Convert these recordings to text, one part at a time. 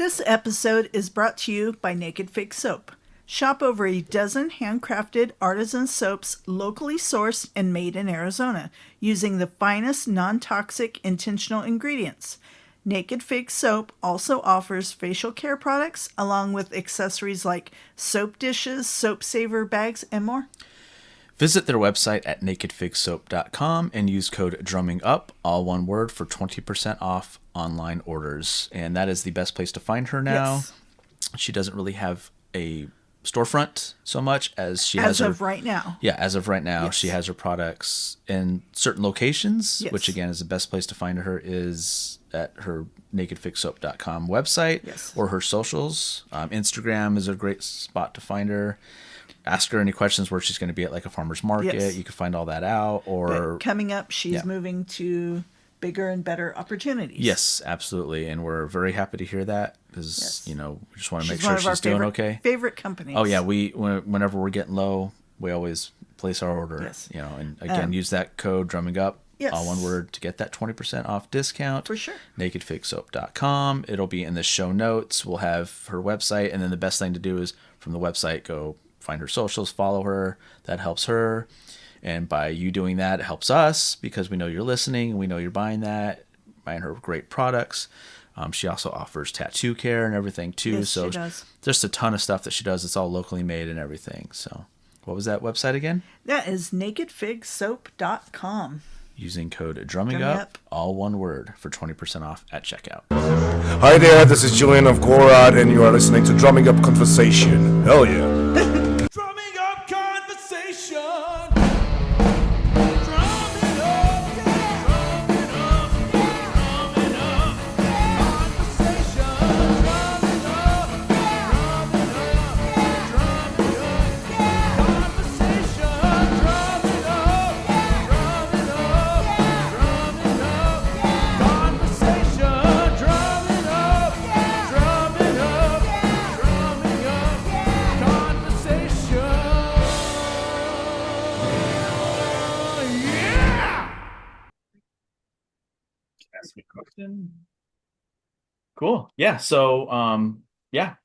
This episode is brought to you by Naked Fig Soap. Shop over a dozen handcrafted artisan soaps locally sourced and made in Arizona using the finest non-toxic intentional ingredients. Naked Fig Soap also offers facial care products along with accessories like soap dishes, soap saver bags, and more. Visit their website at nakedfigsoap.com and use code DRUMMINGUP, all one word, for 20% off online orders. And that is the best place to find her now. Yes. She doesn't really have a storefront so much as she has As of right now. Yeah, as of right now, Yes. she has her products in certain locations, Yes. which again is the best place to find her is at her nakedfigsoap.com website. Yes. Or her socials. Instagram is a great spot to find her. Ask her any questions where she's going to be at like a farmer's market. Yes. You can find all that out. Or But coming up, she's Yeah. moving to bigger and better opportunities. Yes, absolutely. And we're very happy to hear that because, Yes. we just want to She's make one sure of our she's doing favorite, okay. favorite companies. Oh, yeah. Whenever we're getting low, we always place our order. Yes. And again, use that code drumming up, Yes. all one word, to get that 20% off discount. For sure. nakedfigsoap.com. It'll be in the show notes. We'll have her website. And then the best thing to do is from the website, go find her socials, follow her. That helps her. And by you doing that, it helps us because we know you're listening and we know you're buying her great products. She also offers tattoo care and everything too. Yes, so she does. just a ton of stuff that she does. It's all locally made and everything. So what was that website again? That is nakedfigsoap.com. Using code drumming Drumming up, Up. all one word, for 20% off at checkout. Hi there, this is Julian of Gorad, and you are listening to Drumming Up Conversation. Hell yeah. Drumming up conversation. Drumming up, yeah. Drumming up, yeah. Drumming up, yeah. Conversation. Drumming up, yeah. Drumming up, yeah. Drumming up, yeah. Conversation. Drumming up, yeah. Drumming up, yeah. Drumming up, yeah. Conversation. Drumming up, yeah. Drumming up, yeah. Drumming up, yeah. Conversation. Yeah. Ask me a question. Cool. Yeah. So,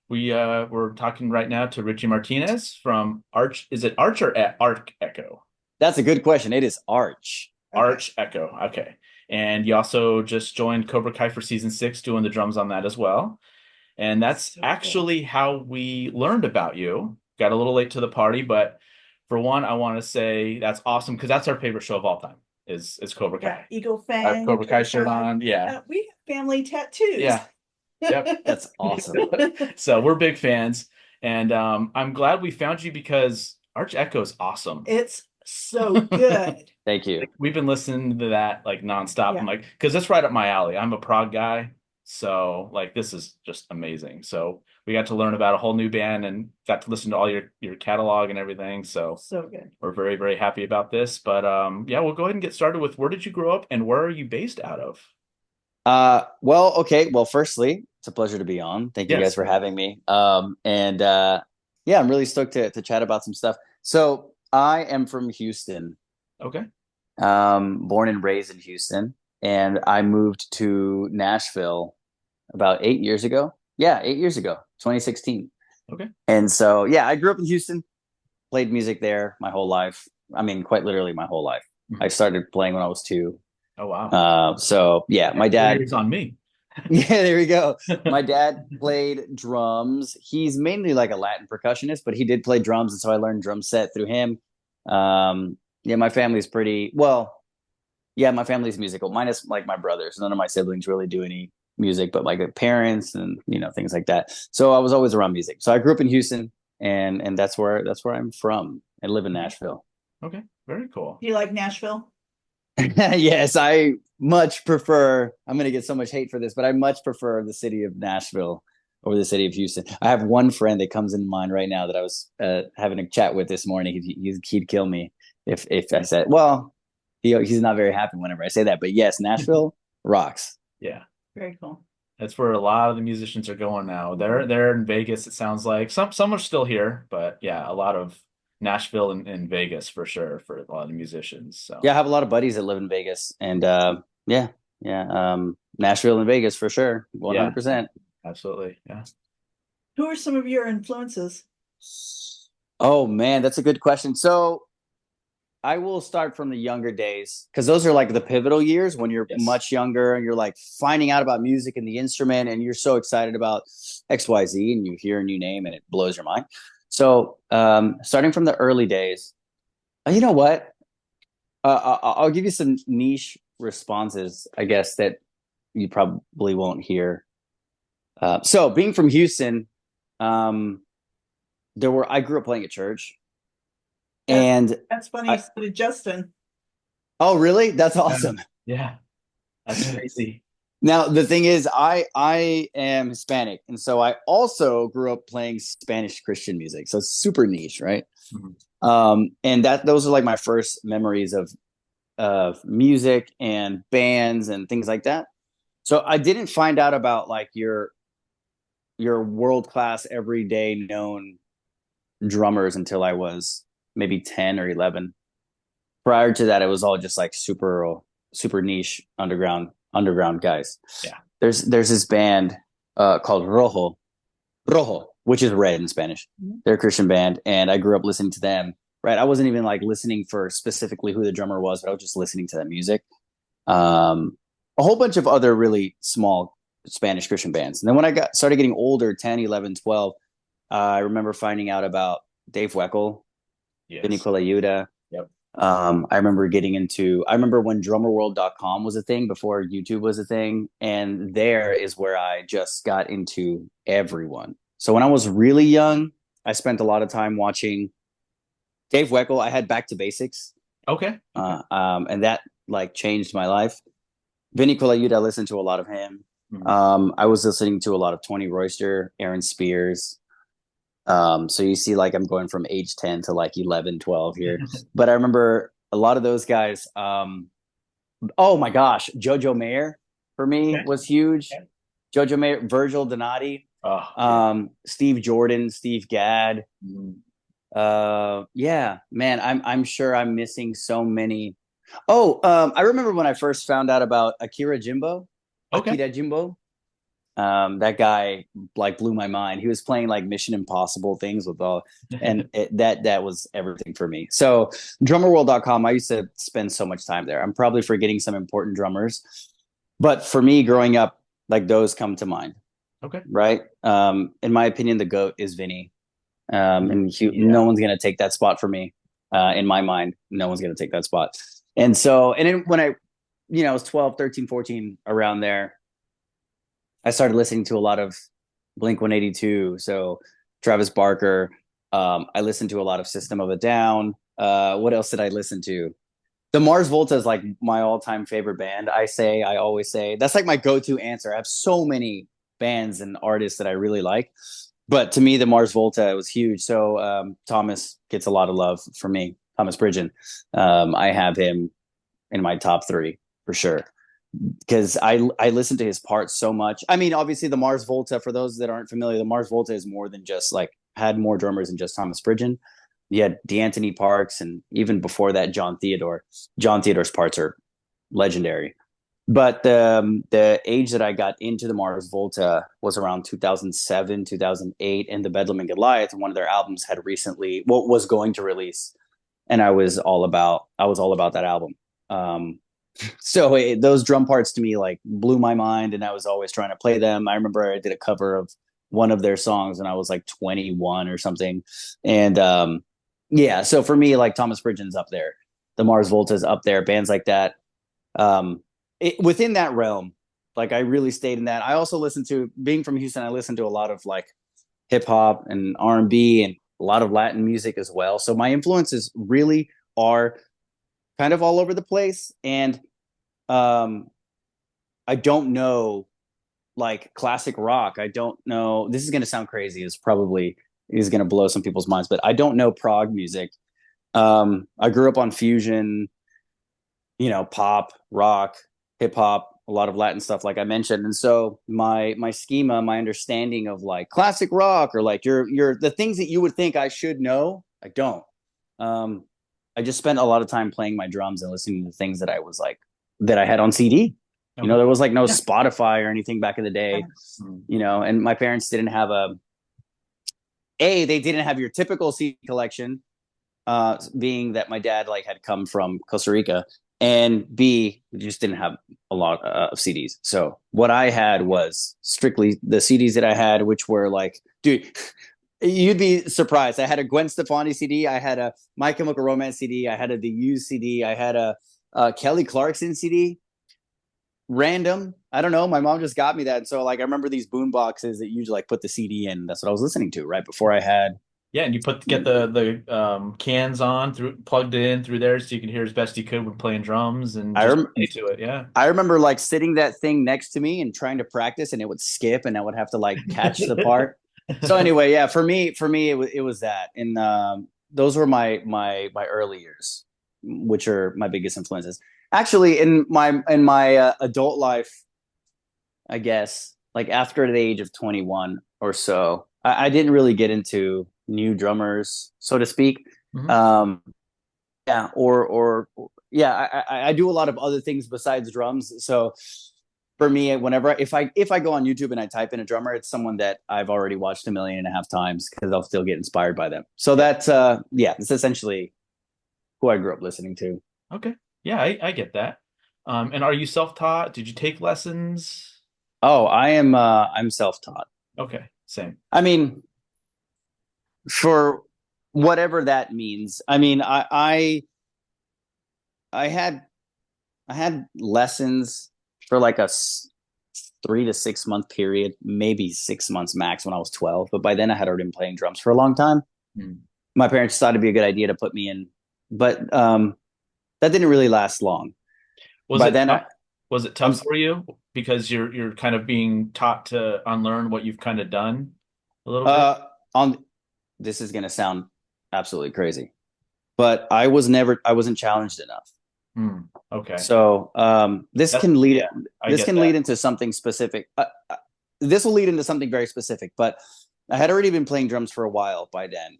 we're talking right now to Richie Martinez from Arch. Is it Arch or Arc Echo? That's a good question. It is Arch. Arch Echo. Okay. And you also just joined Cobra Kai for season 6, doing the drums on that as well. And that's So cool. actually how we learned about you. Got a little late to the party, but for one, I want to say that's awesome because that's our favorite show of all time is Cobra Yeah, Kai. Eagle I Fang. have Cobra Kai shirt on. Yeah. We have family tattoos. Yeah. Yep. That's awesome. So we're big fans. And I'm glad we found you because Arch Echo is awesome. It's so good. Thank you. We've been listening to that like nonstop. Yeah. I'm like, because that's right up my alley. I'm a prog guy. So like this is just amazing. So we got to learn about a whole new band and got to listen to all your catalog and everything. So So good. we're very, very happy about this. But we'll go ahead and get started with where did you grow up and where are you based out of? Okay. Well, firstly, it's a pleasure to be on. Thank you Yes. guys for having me. I'm really stoked to chat about some stuff. So I am from Houston, Okay. born and raised in Houston, and I moved to Nashville about 8 years ago. Yeah, 8 years ago, 2016. Okay. And so, I grew up in Houston, played music there my whole life. I mean, quite literally my whole life. Mhm. I started playing when I was 2. Oh, wow. My dad. It's on me. Yeah, there we go. My dad played drums. He's mainly like a Latin percussionist, but he did play drums, and so I learned drum set through him. My family's my family's musical. Minus like my brothers. None of my siblings really do any music, but like parents and things like that. So I was always around music. So I grew up in Houston, and that's where I'm from. I live in Nashville. Okay. Very cool. Do you like Nashville? Yes, I much prefer. I'm going to get so much hate for this, but I much prefer the city of Nashville over the city of Houston. I have one friend that comes in mind right now that I was having a chat with this morning. He'd kill me if I said, well, he's not very happy whenever I say that. But yes, Nashville rocks. Yeah. Very cool. That's where a lot of the musicians are going now. They're in Vegas, it sounds like. Some are still here, but yeah, a lot of Nashville and Vegas for sure for a lot of the musicians. So Yeah, I have a lot of buddies that live in Vegas, and Nashville and Vegas for sure, 100%. Absolutely. Yeah. Who are some of your influences? Oh man, that's a good question. So I will start from the younger days because those are like the pivotal years when you're Yes. much younger and you're like finding out about music and the instrument and you're so excited about XYZ and you hear a new name and it blows your mind. So starting from the early days, you know what? I'll give you some niche responses, I guess, that you probably won't hear. So being from Houston, I grew up playing at church. And That's funny. So did Justin. oh, really? That's awesome. Yeah. That's crazy. Now the thing is, I am Hispanic, and so I also grew up playing Spanish Christian music. So it's super niche, right? And those are like my first memories of music and bands and things like that. So I didn't find out about like your world class everyday known drummers until I was maybe 10 or 11. Prior to that, it was all just like super niche underground guys. Yeah. There's this band called Rojo, which is red in Spanish. They're a Christian band, and I grew up listening to them. Right, I wasn't even like listening for specifically who the drummer was, but I was just listening to that music. A whole bunch of other really small Spanish Christian bands. And then when I started getting older, 10, 11, 12, I remember finding out about Dave Weckl, Vinny Colaiuta. Yep. I remember when drummerworld.com was a thing before YouTube was a thing. And there is where I just got into everyone. So when I was really young, I spent a lot of time watching Dave Weckl. I had Back to Basics. Okay. And that like changed my life. Vinny Colaiuta, I listened to a lot of him. I was listening to a lot of Tony Royster, Aaron Spears. So you see, like, I'm going from age 10 to like 11, 12 here. But I remember a lot of those guys. Oh my gosh, Jojo Mayer for me was huge. Jojo Mayer, Virgil Donati, Steve Jordan, Steve Gadd. Yeah, man, I'm sure I'm missing so many. I remember when I first found out about Akira Jimbo. That guy like blew my mind. He was playing like Mission Impossible things with all, and that was everything for me. So drummerworld.com, I used to spend so much time there. I'm probably forgetting some important drummers, but for me growing up, like those come to mind. Okay. Right. In my opinion, the GOAT is Vinny. No one's going to take that spot for me. In my mind, no one's going to take that spot. And then when I was 12, 13, 14 around there, I started listening to a lot of Blink-182. So Travis Barker. I listened to a lot of System of a Down. What else did I listen to? The Mars Volta is like my all-time favorite band. I always say that's like my go-to answer. I have so many bands and artists that I really like, but to me, the Mars Volta was huge. So Thomas gets a lot of love from me. Thomas Pridgen. I have him in my top 3 for sure, because I listen to his parts so much. I mean, obviously the Mars Volta, for those that aren't familiar, the Mars Volta is more than just like had more drummers than just Thomas Pridgen. You had D'Anthony Parks, and even before that, John Theodore. John Theodore's parts are legendary. But the age that I got into the Mars Volta was around 2007, 2008, and the Bedlam and Goliath, one of their albums had recently, was going to release, and I was all about that album. So those drum parts to me like blew my mind, and I was always trying to play them. I remember I did a cover of one of their songs when I was like 21 or something, and so for me, like Thomas Pridgen's up there, the Mars Volta's up there, bands like that. Within that realm, like I really stayed in that. I also listened to, being from Houston, I listened to a lot of like hip hop and R&B and a lot of Latin music as well. So my influences really are kind of all over the place. And I don't know like classic rock. I don't know. This is going to sound crazy. Is going to blow some people's minds, but I don't know prog music. I grew up on fusion, pop, rock, hip hop, a lot of Latin stuff, like I mentioned. And so my schema, my understanding of like classic rock or like the things that you would think I should know, I don't. I just spent a lot of time playing my drums and listening to things that I was like, that I had on CD. You know, there was like no Yeah. Spotify or anything back in the day, you know, and my parents didn't have they didn't have your typical CD collection, being that my dad like had come from Costa Rica, and B, we just didn't have a lot of CDs. So what I had was strictly the CDs that I had, which were like, dude, you'd be surprised. I had a Gwen Stefani CD, I had a My Chemical Romance CD, I had a The Used CD, I had a Kelly Clarkson CD. Random, I don't know. My mom just got me that, and so like I remember these boom boxes that you usually like put the CD in. That's what I was listening to right before I had. Yeah, and you get the cans on plugged in through there so you can hear as best you could when playing drums and I just rem- play to it. Yeah. I remember like sitting that thing next to me and trying to practice, and it would skip, and I would have to like catch the part. So anyway, yeah, for me, it was that, and those were my early years, which are my biggest influences. Actually, in my adult life, I guess, like after the age of 21 or so, I didn't really get into new drummers, so to speak. Mhm. Yeah, or yeah, I do a lot of other things besides drums. So for me, whenever if I go on YouTube and I type in a drummer, it's someone that I've already watched 1.5 million times because I'll still get inspired by them. So that's yeah, it's essentially who I grew up listening to. Okay. Yeah, I get that. And are you self-taught? Did you take lessons? Oh, I'm self-taught. Okay, same. I mean, for whatever that means. I mean, I had lessons for like a 3 to 6 month period, maybe 6 months max when I was 12. But by then I had already been playing drums for a long time. Hmm. My parents thought it'd be a good idea to put me in, but that didn't really last long. Was By it then, tough? Was it I'm tough for you because you're kind of being taught to unlearn what you've kind of done a little bit? on. This is gonna sound absolutely crazy, but I wasn't challenged enough. Hmm. Okay. So Yeah, I this get can that. lead into something specific. This will lead into something very specific. But I had already been playing drums for a while by then,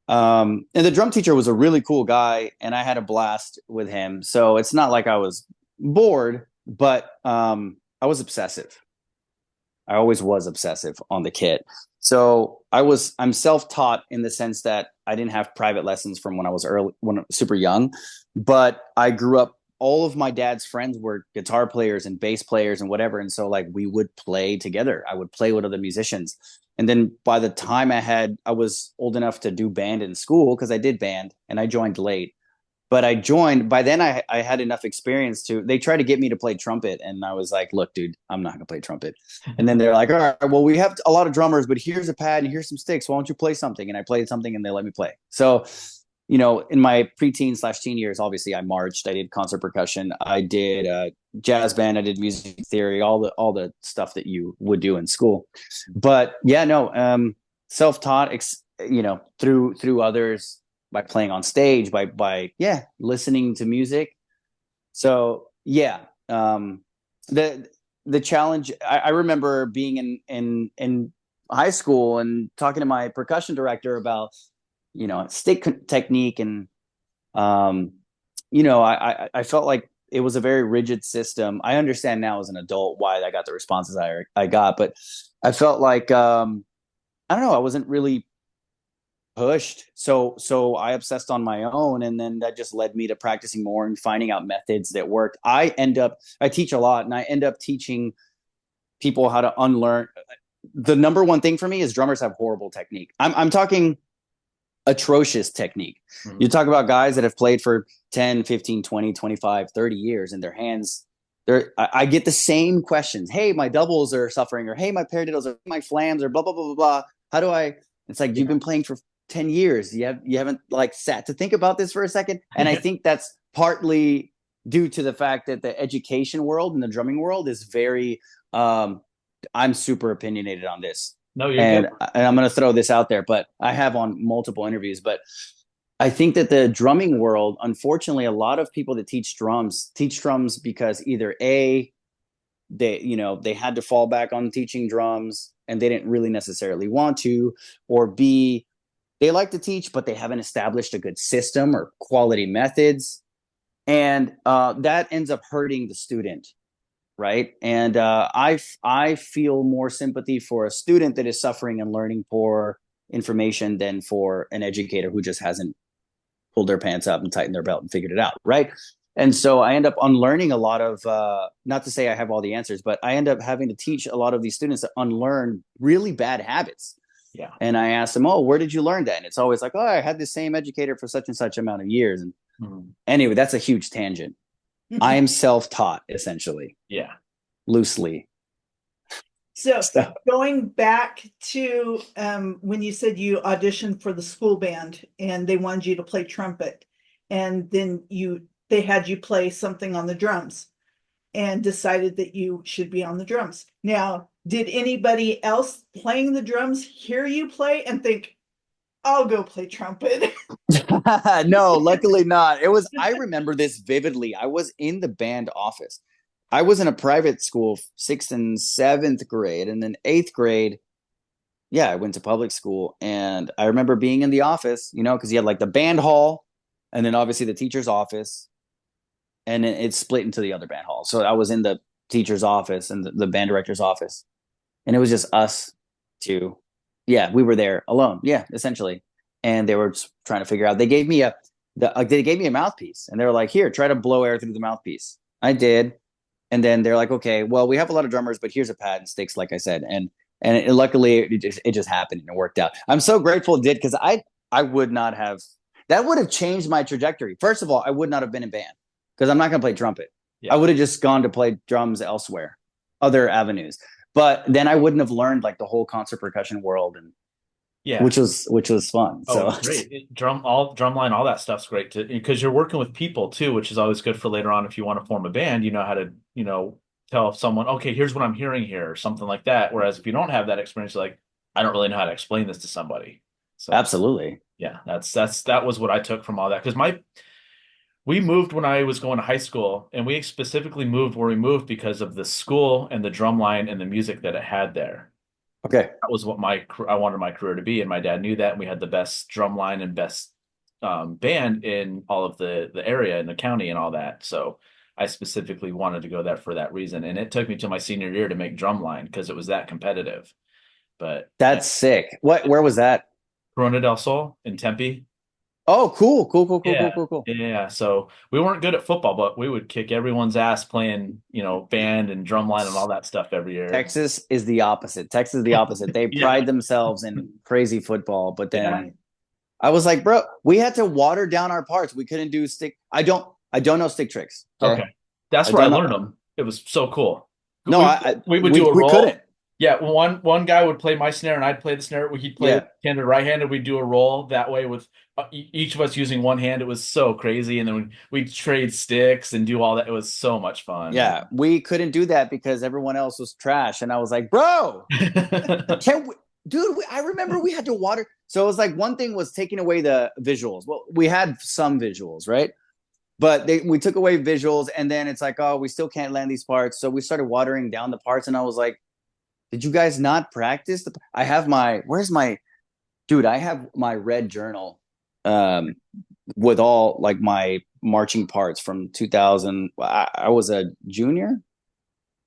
and the drum teacher was a really cool guy, and I had a blast with him. So it's not like I was bored, but I was obsessive. I always was obsessive on the kit. So I'm self-taught in the sense that I didn't have private lessons from when I was super young, but I grew up, all of my dad's friends were guitar players and bass players and whatever. And so like we would play together. I would play with other musicians. And then by the time I was old enough to do band in school, because I did band and I joined late. But I joined by then. I had enough experience to. They tried to get me to play trumpet, and I was like, "Look, dude, I'm not gonna play trumpet." And then they're like, "All right, well, we have a lot of drummers, but here's a pad and here's some sticks. Why don't you play something?" And I played something, and they let me play. So, you know, in my preteen/teen years, obviously, I marched, I did concert percussion, I did jazz band, I did music theory, all the stuff that you would do in school. But yeah, no, self-taught, you know, through others, by playing on stage, by yeah, listening to music. So yeah, the challenge. I remember being in high school and talking to my percussion director about, you know, stick technique, and you know, I felt like it was a very rigid system. I understand now as an adult why I got the responses I got, but I felt like I don't know, I wasn't really pushed. So I obsessed on my own, and then that just led me to practicing more and finding out methods that worked. I teach a lot, and I end up teaching people how to unlearn. The number one thing for me is drummers have horrible technique. I'm talking atrocious technique. Mhm. You talk about guys that have played for 10, 15, 20, 25, 30 years, and their hands, I get the same questions. Hey, my doubles are suffering, or hey, my paradiddles, or my flams, or blah blah blah blah blah. How do I? It's like, you've been playing for 10 years. You haven't like sat to think about this for a second. And I think that's partly due to the fact that the education world and the drumming world is very I'm super opinionated on this. No, you're And, good. and I'm going to throw this out there, but I have on multiple interviews, but I think that the drumming world, unfortunately, a lot of people that teach drums because either they had to fall back on teaching drums and they didn't really necessarily want to, or B, they like to teach, but they haven't established a good system or quality methods. And that ends up hurting the student. right? And I feel more sympathy for a student that is suffering and learning poor information than for an educator who just hasn't pulled their pants up and tightened their belt and figured it out, right? And so I end up unlearning a lot of, not to say I have all the answers, but I end up having to teach a lot of these students to unlearn really bad habits. Yeah. And I ask them, oh, where did you learn that? And it's always like, oh, I had the same educator for such and such amount of years. And anyway, that's a huge tangent. I am self-taught, essentially, Yeah. loosely. So going back to when you said you auditioned for the school band and they wanted you to play trumpet, and then they had you play something on the drums and decided that you should be on the drums. Now, did anybody else playing the drums hear you play and think, I'll go play trumpet? No, luckily not. I remember this vividly. I was in the band office. I was in a private school, 6th and 7th grade, and then 8th grade. Yeah, I went to public school, and I remember being in the office, because you had like the band hall, and then obviously the teacher's office, and it's split into the other band hall. So I was in the teacher's office and the band director's office, and it was just us two. Yeah, we were there alone. Yeah, essentially, and they were just trying to figure out. They gave me a mouthpiece, and they were like, "Here, try to blow air through the mouthpiece." I did. And then they're like, okay, well, we have a lot of drummers, but here's a pad and sticks, like I said. And luckily it just happened and it worked out. I'm so grateful it did, because I would not have, that would have changed my trajectory. First of all, I would not have been in band because I'm not going to play trumpet. Yeah. I would have just gone to play drums elsewhere, other avenues. But then I wouldn't have learned like the whole concert percussion world, and which was fun. Oh, so great. Drumline, all that stuff's great too, because you're working with people too, which is always good for later on if you want to form a band. You know how to, tell someone, okay, here's what I'm hearing here, or something like that. Whereas if you don't have that experience, like, I don't really know how to explain this to somebody. So absolutely. Yeah, that was what I took from all that. Because we moved when I was going to high school, and we specifically moved where we moved because of the school and the drumline and the music that it had there. Okay. That was what I wanted my career to be, and my dad knew that, and we had the best drumline and best band in all of the area and the county and all that. So I specifically wanted to go there for that reason, and it took me to my senior year to make drumline because it was that competitive. But that's sick. Where was that? Corona del Sol in Tempe. Oh, cool. Yeah. So we weren't good at football, but we would kick everyone's ass playing, band and drumline and all that stuff every year. Texas is the opposite. They pride themselves in crazy football, but then I was like, bro, we had to water down our parts. We couldn't do stick. I don't know stick tricks. Okay. That's where I learned them. It was so cool. No, we would do a roll. We couldn't. Yeah, one guy would play my snare and I'd play the snare. He'd play left-handed, right-handed. We'd do a roll that way with each of us using one hand. It was so crazy. And then we'd trade sticks and do all that. It was so much fun. Yeah, we couldn't do that because everyone else was trash. And I was like, bro, I remember we had to water. So it was like one thing was taking away the visuals. Well, we had some visuals, right? But we took away visuals, and then it's like, oh, we still can't land these parts. So we started watering down the parts, and I was like, did you guys not practice? I have my red journal with all like my marching parts from 2000. I was a junior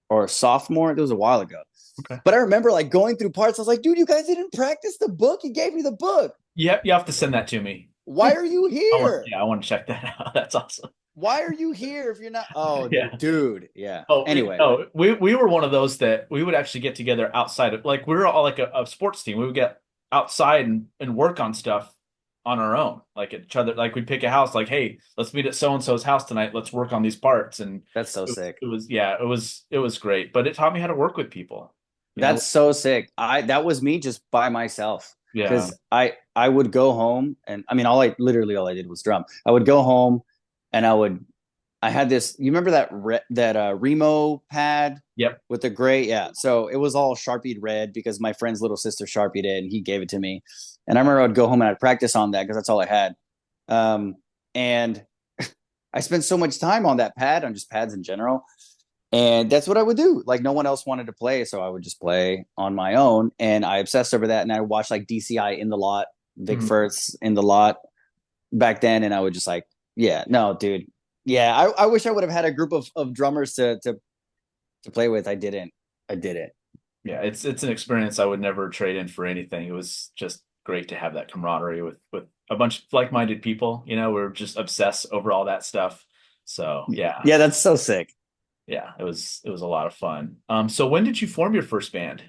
or a sophomore. It was a while ago. Okay. But I remember like going through parts. I was like, dude, you guys didn't practice the book. You gave me the book. Yeah, you have to send that to me. Why are you here? I want to check that out. That's awesome. Why are you here if you're not? Oh, yeah. Dude. Yeah. Oh, anyway. We were one of those that we would actually get together outside of, like, we were all like a sports team. We would get outside and work on stuff on our own, like at each other. Like we'd pick a house, like, hey, let's meet at so-and-so's house tonight. Let's work on these parts. And that's so sick. It was great, but it taught me how to work with people. That's so sick. That was me just by myself. Yeah. Because I would go home, and I mean, all I did was drum. I would go home and I had this, you remember that Remo pad? Yep. With the gray. Yeah. So it was all Sharpied red because my friend's little sister Sharpied it and he gave it to me. And I remember I'd go home and I'd practice on that because that's all I had. And I spent so much time on that pad, on just pads in general. And that's what I would do. Like no one else wanted to play, so I would just play on my own. And I obsessed over that. And I watched like DCI in the lot, Vic Firth's in the lot back then. And I would just like, yeah, no, dude. Yeah, I wish I would have had a group of drummers to to play with. I didn't. I did it. Yeah, it's an experience I would never trade in for anything. It was just great to have that camaraderie with a bunch of like-minded people. We're just obsessed over all that stuff. So yeah, Yeah, that's so sick. yeah, it was a lot of fun. So when did you form your first band?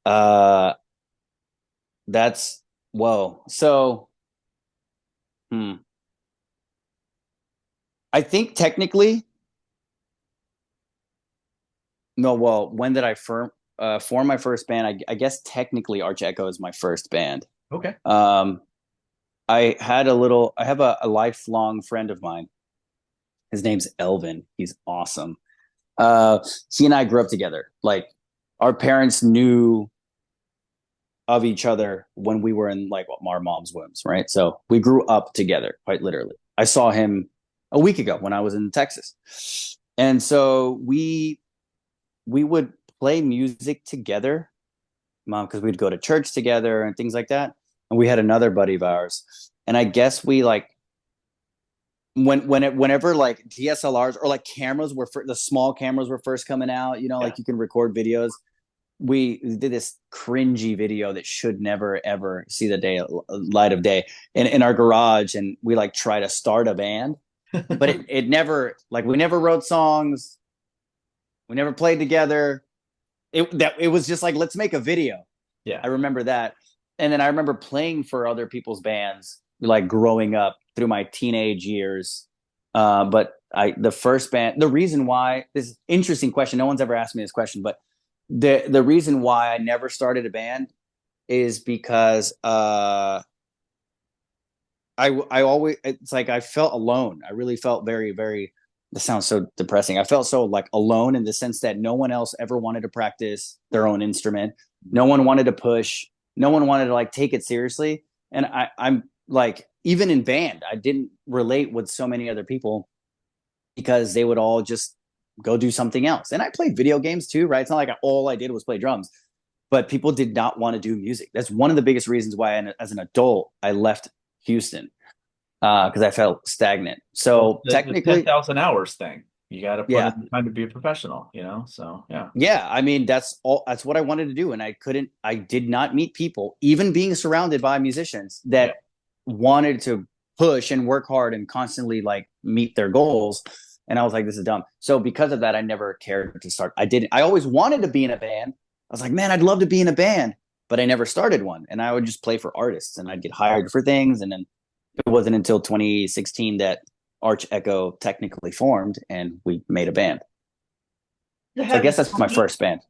Uh, that's whoa. So, hmm. I think technically, no. Well, when did I form my first band? I guess technically, Arch Echo is my first band. Okay. Um, I have a lifelong friend of mine. His name's Elvin. He's awesome. Uh, he and I grew up together. Like our parents knew of each other when we were in like our mom's wombs, right? So we grew up together, quite literally. I saw him a week ago when I was in Texas, and so we would play music together, because we'd go to church together and things like that. And we had another buddy of ours, and I guess we like whenever like DSLRs or like cameras the small cameras were first coming out, like you can record videos. We did this cringy video that should never ever see the light of day in our garage, and we like try to start a band, but it never, like, we never wrote songs, we never played together. It was just like, let's make a video. Yeah. I remember that. And then I remember playing for other people's bands, like growing up through my teenage years. But the first band, the reason why, this interesting question, no one's ever asked me this question, but the reason why I never started a band is because I always, it's like I felt alone. I really felt very, very, this sounds so depressing. I felt so like alone in the sense that no one else ever wanted to practice their own instrument. No one wanted to push. No one wanted to like take it seriously. And I'm like, even in band, I didn't relate with so many other people because they would all just go do something else. And I played video games too, right? It's not like all I did was play drums, but people did not want to do music. That's one of the biggest reasons why, as an adult, I left Houston, because I felt stagnant. So the technically, 10,000 hours thing, you got to put yeah, in time to be a professional, So yeah. yeah. I mean, that's what I wanted to do, and I did not meet people, even being surrounded by musicians, that wanted to push and work hard and constantly like meet their goals. And I was like, this is dumb. So because of that, I never cared to start. I always wanted to be in a band. I was like, man, I'd love to be in a band, but I never started one. And I would just play for artists, and I'd get hired for things. And then it wasn't until 2016 that Arch Echo technically formed and we made a band. So I guess that's my first band.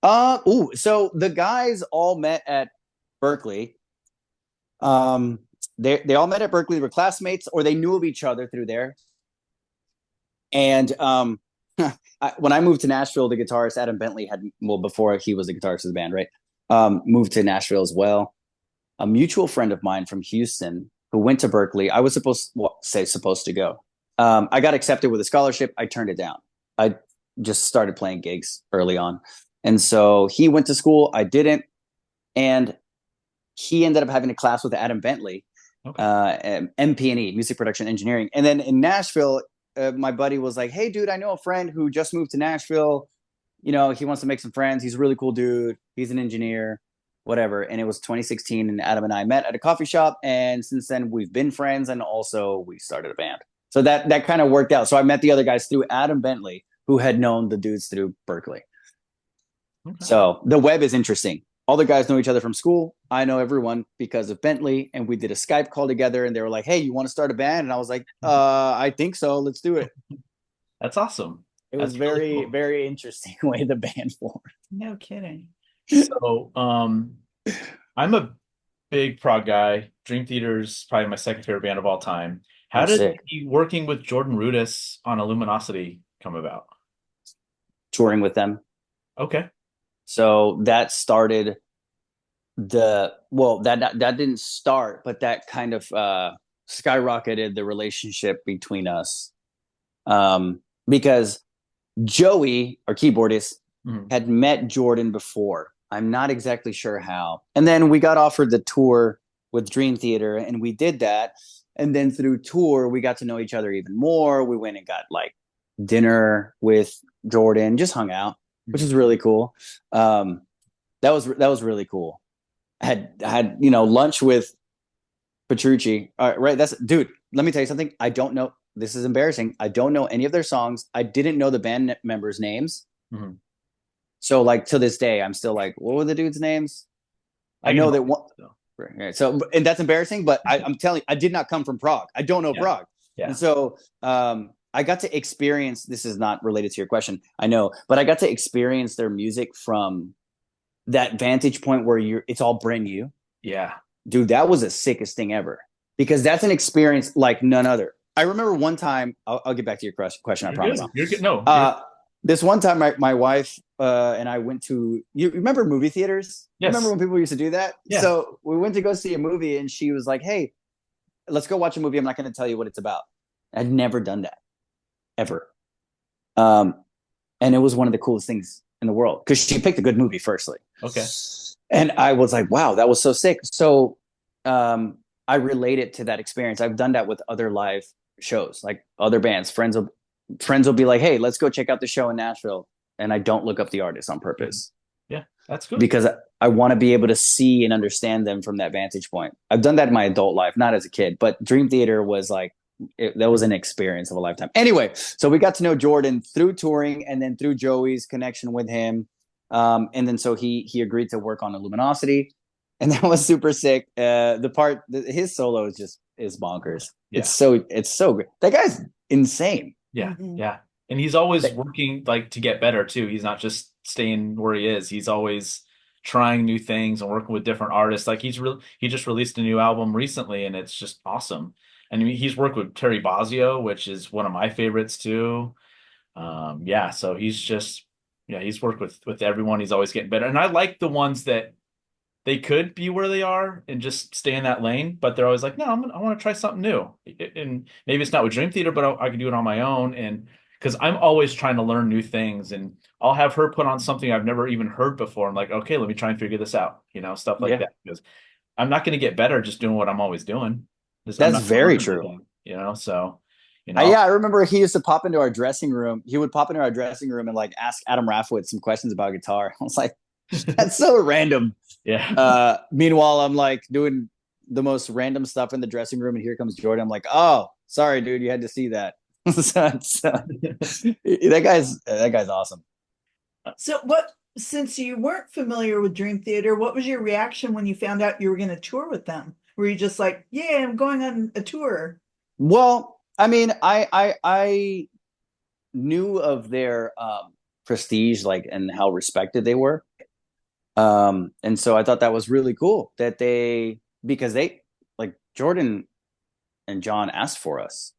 So the guys all met at Berkeley. They all met at Berkeley. They were classmates, or they knew of each other through there. And when I moved to Nashville, the guitarist Adam Bentley before he was the guitarist of the band, right? Moved to Nashville as well. A mutual friend of mine from Houston who went to Berkeley. I was supposed to go. I got accepted with a scholarship. I turned it down. I just started playing gigs early on. And so he went to school. I didn't. And he ended up having a class with Adam Bentley, MP&E, music production engineering. And then in Nashville, my buddy was like, hey, dude, I know a friend who just moved to Nashville. He wants to make some friends. He's a really cool dude. He's an engineer, whatever. And it was 2016, and Adam and I met at a coffee shop. And since then, we've been friends, and also we started a band. So that kind of worked out. So I met the other guys through Adam Bentley, who had known the dudes through Berkeley. Okay. So the web is interesting. All the guys know each other from school. I know everyone because of Bentley, and we did a Skype call together, and they were like, hey, you want to start a band? And I was like, I think so. Let's do it. That's awesome. It was very, really cool. Very interesting way the band formed. No kidding. So I'm a big prog guy. Dream Theater's probably my second favorite band of all time. How did working with Jordan Rudess on Illuminosity come about? Touring with them. Okay. So that started that didn't start, but that kind of skyrocketed the relationship between us. Because Joey, our keyboardist, had met Jordan before. I'm not exactly sure how. And then we got offered the tour with Dream Theater, and we did that. And then through tour, we got to know each other even more. We went and got like dinner with Jordan, just hung out, which is really cool. That was really cool. I had lunch with Petrucci. All right, that's dude. Let me tell you something. I don't know. This is embarrassing. I don't know any of their songs. I didn't know the band members' names. Mm-hmm. So like to this day, I'm still like, what were the dudes' names? I know that one. Right. So, and that's embarrassing, but I'm telling you, I did not come from Prague. I don't know Prague. Yeah. And so I got to experience, this is not related to your question, I know, but I got to experience their music from that vantage point where it's all brand new. Yeah. Dude, that was the sickest thing ever, because that's an experience like none other. I remember one time, I'll get back to your question, I promise. You're good. No. This one time, my wife and I went to, you remember movie theaters? Yes. Remember when people used to do that? Yeah. So we went to go see a movie, and she was like, hey, let's go watch a movie. I'm not going to tell you what it's about. I'd never done that, ever. And it was one of the coolest things in the world, because she picked a good movie, firstly. Okay. And I was like, wow, that was so sick. So I relate it to that experience. I've done that with other live shows, like other bands. Friends will be like, hey, let's go check out the show in Nashville. And I don't look up the artist on purpose. Yeah, that's good. Because I want to be able to see and understand them from that vantage point. I've done that in my adult life, not as a kid, but Dream Theater was like, that was an experience of a lifetime. Anyway, so we got to know Jordan through touring, and then through Joey's connection with him. And then so he agreed to work on Luminosity, and that was super sick. His solo is bonkers. Yeah. It's so good. That guy's insane. Yeah. Mhm. Yeah. And he's always working like to get better too. He's not just staying where he is. He's always trying new things and working with different artists. Like he just released a new album recently, and it's just awesome. And he's worked with Terry Bozzio, which is one of my favorites too. So he's worked with everyone. He's always getting better. And I like the ones that they could be where they are and just stay in that lane, but they're always like, no, I want to try something new. And maybe it's not with Dream Theater, but I can do it on my own. And because I'm always trying to learn new things, and I'll have her put on something I've never even heard before. I'm like, okay, let me try and figure this out, stuff like that. Because I'm not going to get better just doing what I'm always doing. That's very true. I remember he used to pop into our dressing room. He would pop into our dressing room and like ask Adam Raffowitz some questions about guitar. I was like, that's so random. Yeah. Meanwhile, I'm like doing the most random stuff in the dressing room, and here comes Jordan. I'm like, oh, sorry, dude, you had to see that. That guy's awesome. So since you weren't familiar with Dream Theater, what was your reaction when you found out you were going to tour with them? Were you just like, yeah, I'm going on a tour? Well, I mean, I knew of their prestige, like, and how respected they were. And so I thought that was really cool that because they, like, Jordan and John asked for us.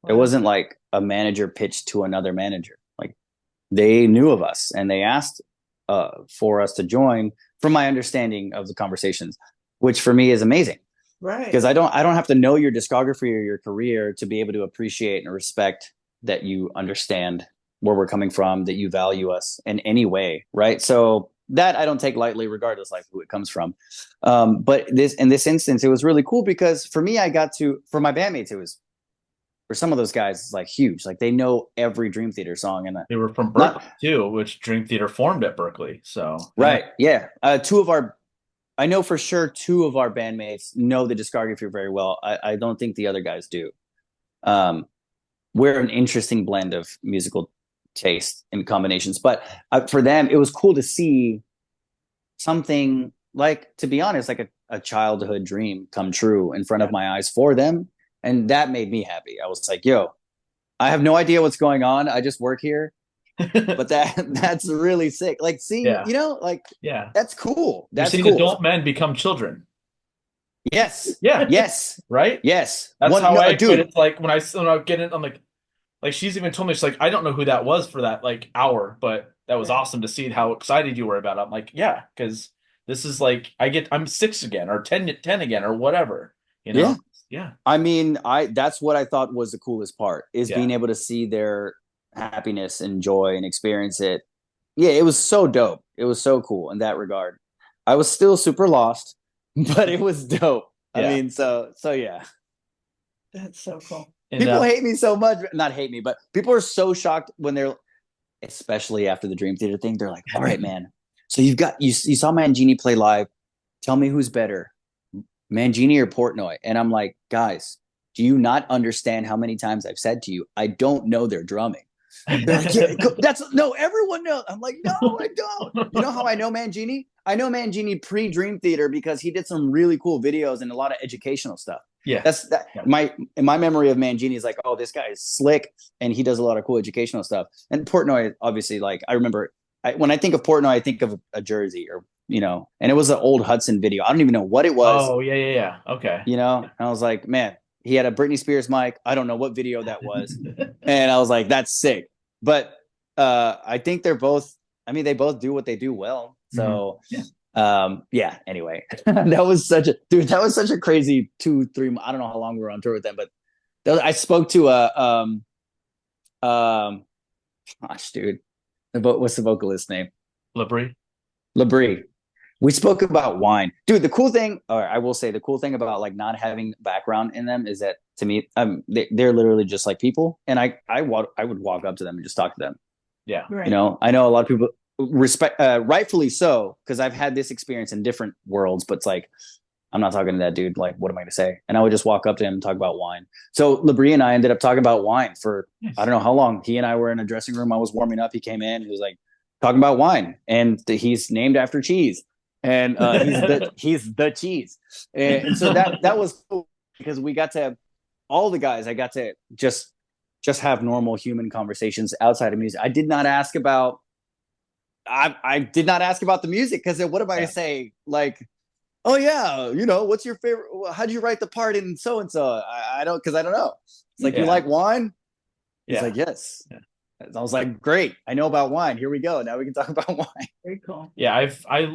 It wasn't like a manager pitched to another manager. Like, they knew of us and they asked for us to join, from my understanding of the conversations, which for me is amazing. Right. Because I don't have to know your discography or your career to be able to appreciate and respect that you understand where we're coming from, that you value us in any way. Right. So that I don't take lightly, regardless like who it comes from. But in this instance, it was really cool because for me, for my bandmates, it was, for some of those guys, it's like huge. Like, they know every Dream Theater song. And they were from Berkeley too, which Dream Theater formed at Berkeley. So right. Yeah. I know for sure two of our bandmates know the discography very well. I don't think the other guys do. We're an interesting blend of musical taste and combinations, but for them, it was cool to see something, like, to be honest, like a childhood dream come true in front of my eyes for them. And that made me happy. I was like, yo, I have no idea what's going on. I just work here. But that's really sick. Like, seeing, that's cool. That's seeing cool. Adult men become children. Yes. Yeah. Yes. Right. Yes. That's how I do. It's like when I get it, I'm like she's even told me, she's like, I don't know who that was for that like hour, but that was awesome to see how excited you were about it. I'm like, yeah, because this is like I'm 6 again, or 10 again, or whatever. Yeah. I mean, that's what I thought was the coolest part, is being able to see their happiness and joy and experience it. Yeah, it was so dope. It was so cool in that regard. I was still super lost, but it was dope. Yeah. I mean, so yeah. That's so cool. And, people hate me so much. Not hate me, but people are so shocked when they're especially after the Dream Theater thing. They're like, all right, man. So you saw Mangini play live. Tell me who's better, Mangini or Portnoy? And I'm like, guys, do you not understand how many times I've said to you, I don't know their drumming? They're like, yeah, everyone knows. I'm like, no, I don't. You know how I know Mangini? I know Mangini pre-Dream Theater because he did some really cool videos and a lot of educational stuff. Yeah. My memory of Mangini is like, oh, this guy is slick and he does a lot of cool educational stuff. And Portnoy, obviously, like I remember when I think of Portnoy, I think of a jersey or, and it was an old Hudson video. I don't even know what it was. Oh, yeah. Okay. And I was like, man, he had a Britney Spears mic. I don't know what video that was. And I was like, that's sick. But I think they both do what they do well. So, anyway, that was such a crazy 2-3, I don't know how long we were on tour with them, but I spoke to what's the vocalist's name? Labrie. We spoke about wine. Dude, the cool thing about like not having background in them is that to me, they're literally just like people. And I would walk up to them and just talk to them. Yeah. Right. I know a lot of people respect, rightfully so, because I've had this experience in different worlds, but it's like, I'm not talking to that dude. Like, what am I going to say? And I would just walk up to him and talk about wine. So Labrie and I ended up talking about wine for, I don't know how long. He and I were in a dressing room. I was warming up. He came in. He was like talking about wine, and he's named after cheese. And he's the cheese. And so that was cool because we got to, all the guys, I got to just have normal human conversations outside of music. I did not ask about the music because what am I going to say? Like, oh yeah, what's your favorite? How'd you write the part in so and so? I don't know. It's like, you like wine? He's like, yes. Yeah. I was like, great. I know about wine. Here we go. Now we can talk about wine. Very cool. Yeah, I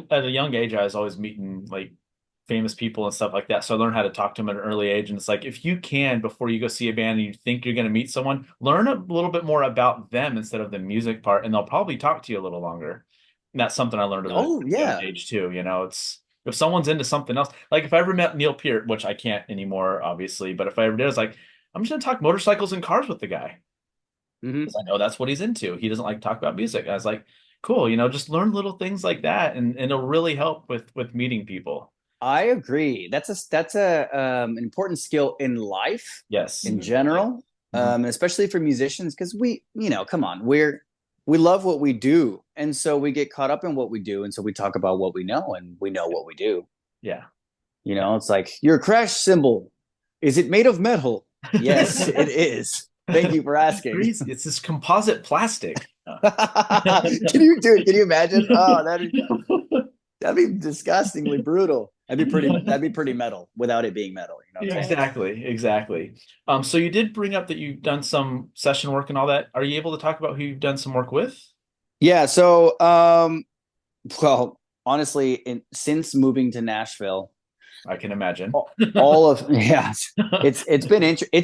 at a young age I was always meeting like famous people and stuff like that. So I learned how to talk to them at an early age. And it's like, if you can, before you go see a band and you think you're going to meet someone, learn a little bit more about them instead of the music part, and they'll probably talk to you a little longer. And that's something I learned at a young age too. It's if someone's into something else, like if I ever met Neil Peart, which I can't anymore, obviously, but if I ever did, I was like, I'm just going to talk motorcycles and cars with the guy. Because I know that's what he's into. He doesn't like to talk about music. I was like, cool, just learn little things like that, and it'll really help with meeting people. I agree. That's an important skill in life. Yes, in general, especially for musicians, because come on, we love what we do, and so we get caught up in what we do, and so we talk about what we know, and we know what we do. Yeah, it's like your crash cymbal. Is it made of metal? Yes, it is. Thank you for asking. It's this composite plastic. Can you imagine? Oh, that'd be disgustingly brutal. That'd be pretty metal without it being metal. Exactly. So you did bring up that you've done some session work and all that. Are you able to talk about who you've done some work with? Yeah. So, well, honestly, since moving to Nashville, I can imagine. It's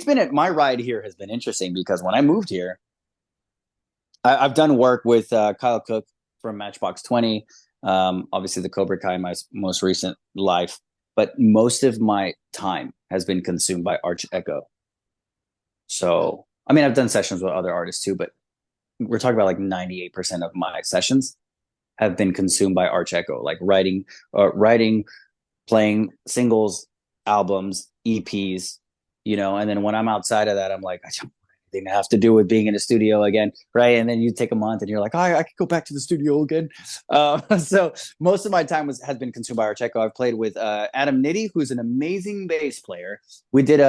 been my ride here has been interesting because when I moved here, I've done work with Kyle Cook from Matchbox 20, obviously the Cobra Kai, my most recent life, but most of my time has been consumed by Arch Echo. So, I mean, I've done sessions with other artists too, but we're talking about like 98% of my sessions have been consumed by Arch Echo, like writing, playing singles, albums, EPs, and then when I'm outside of that, I'm like, I don't want anything to have to do with being in a studio again, right? And then you take a month and you're like, I could go back to the studio again. So most of my time has been consumed by Arch Echo. I've played with Adam Nitty, who's an amazing bass player. We did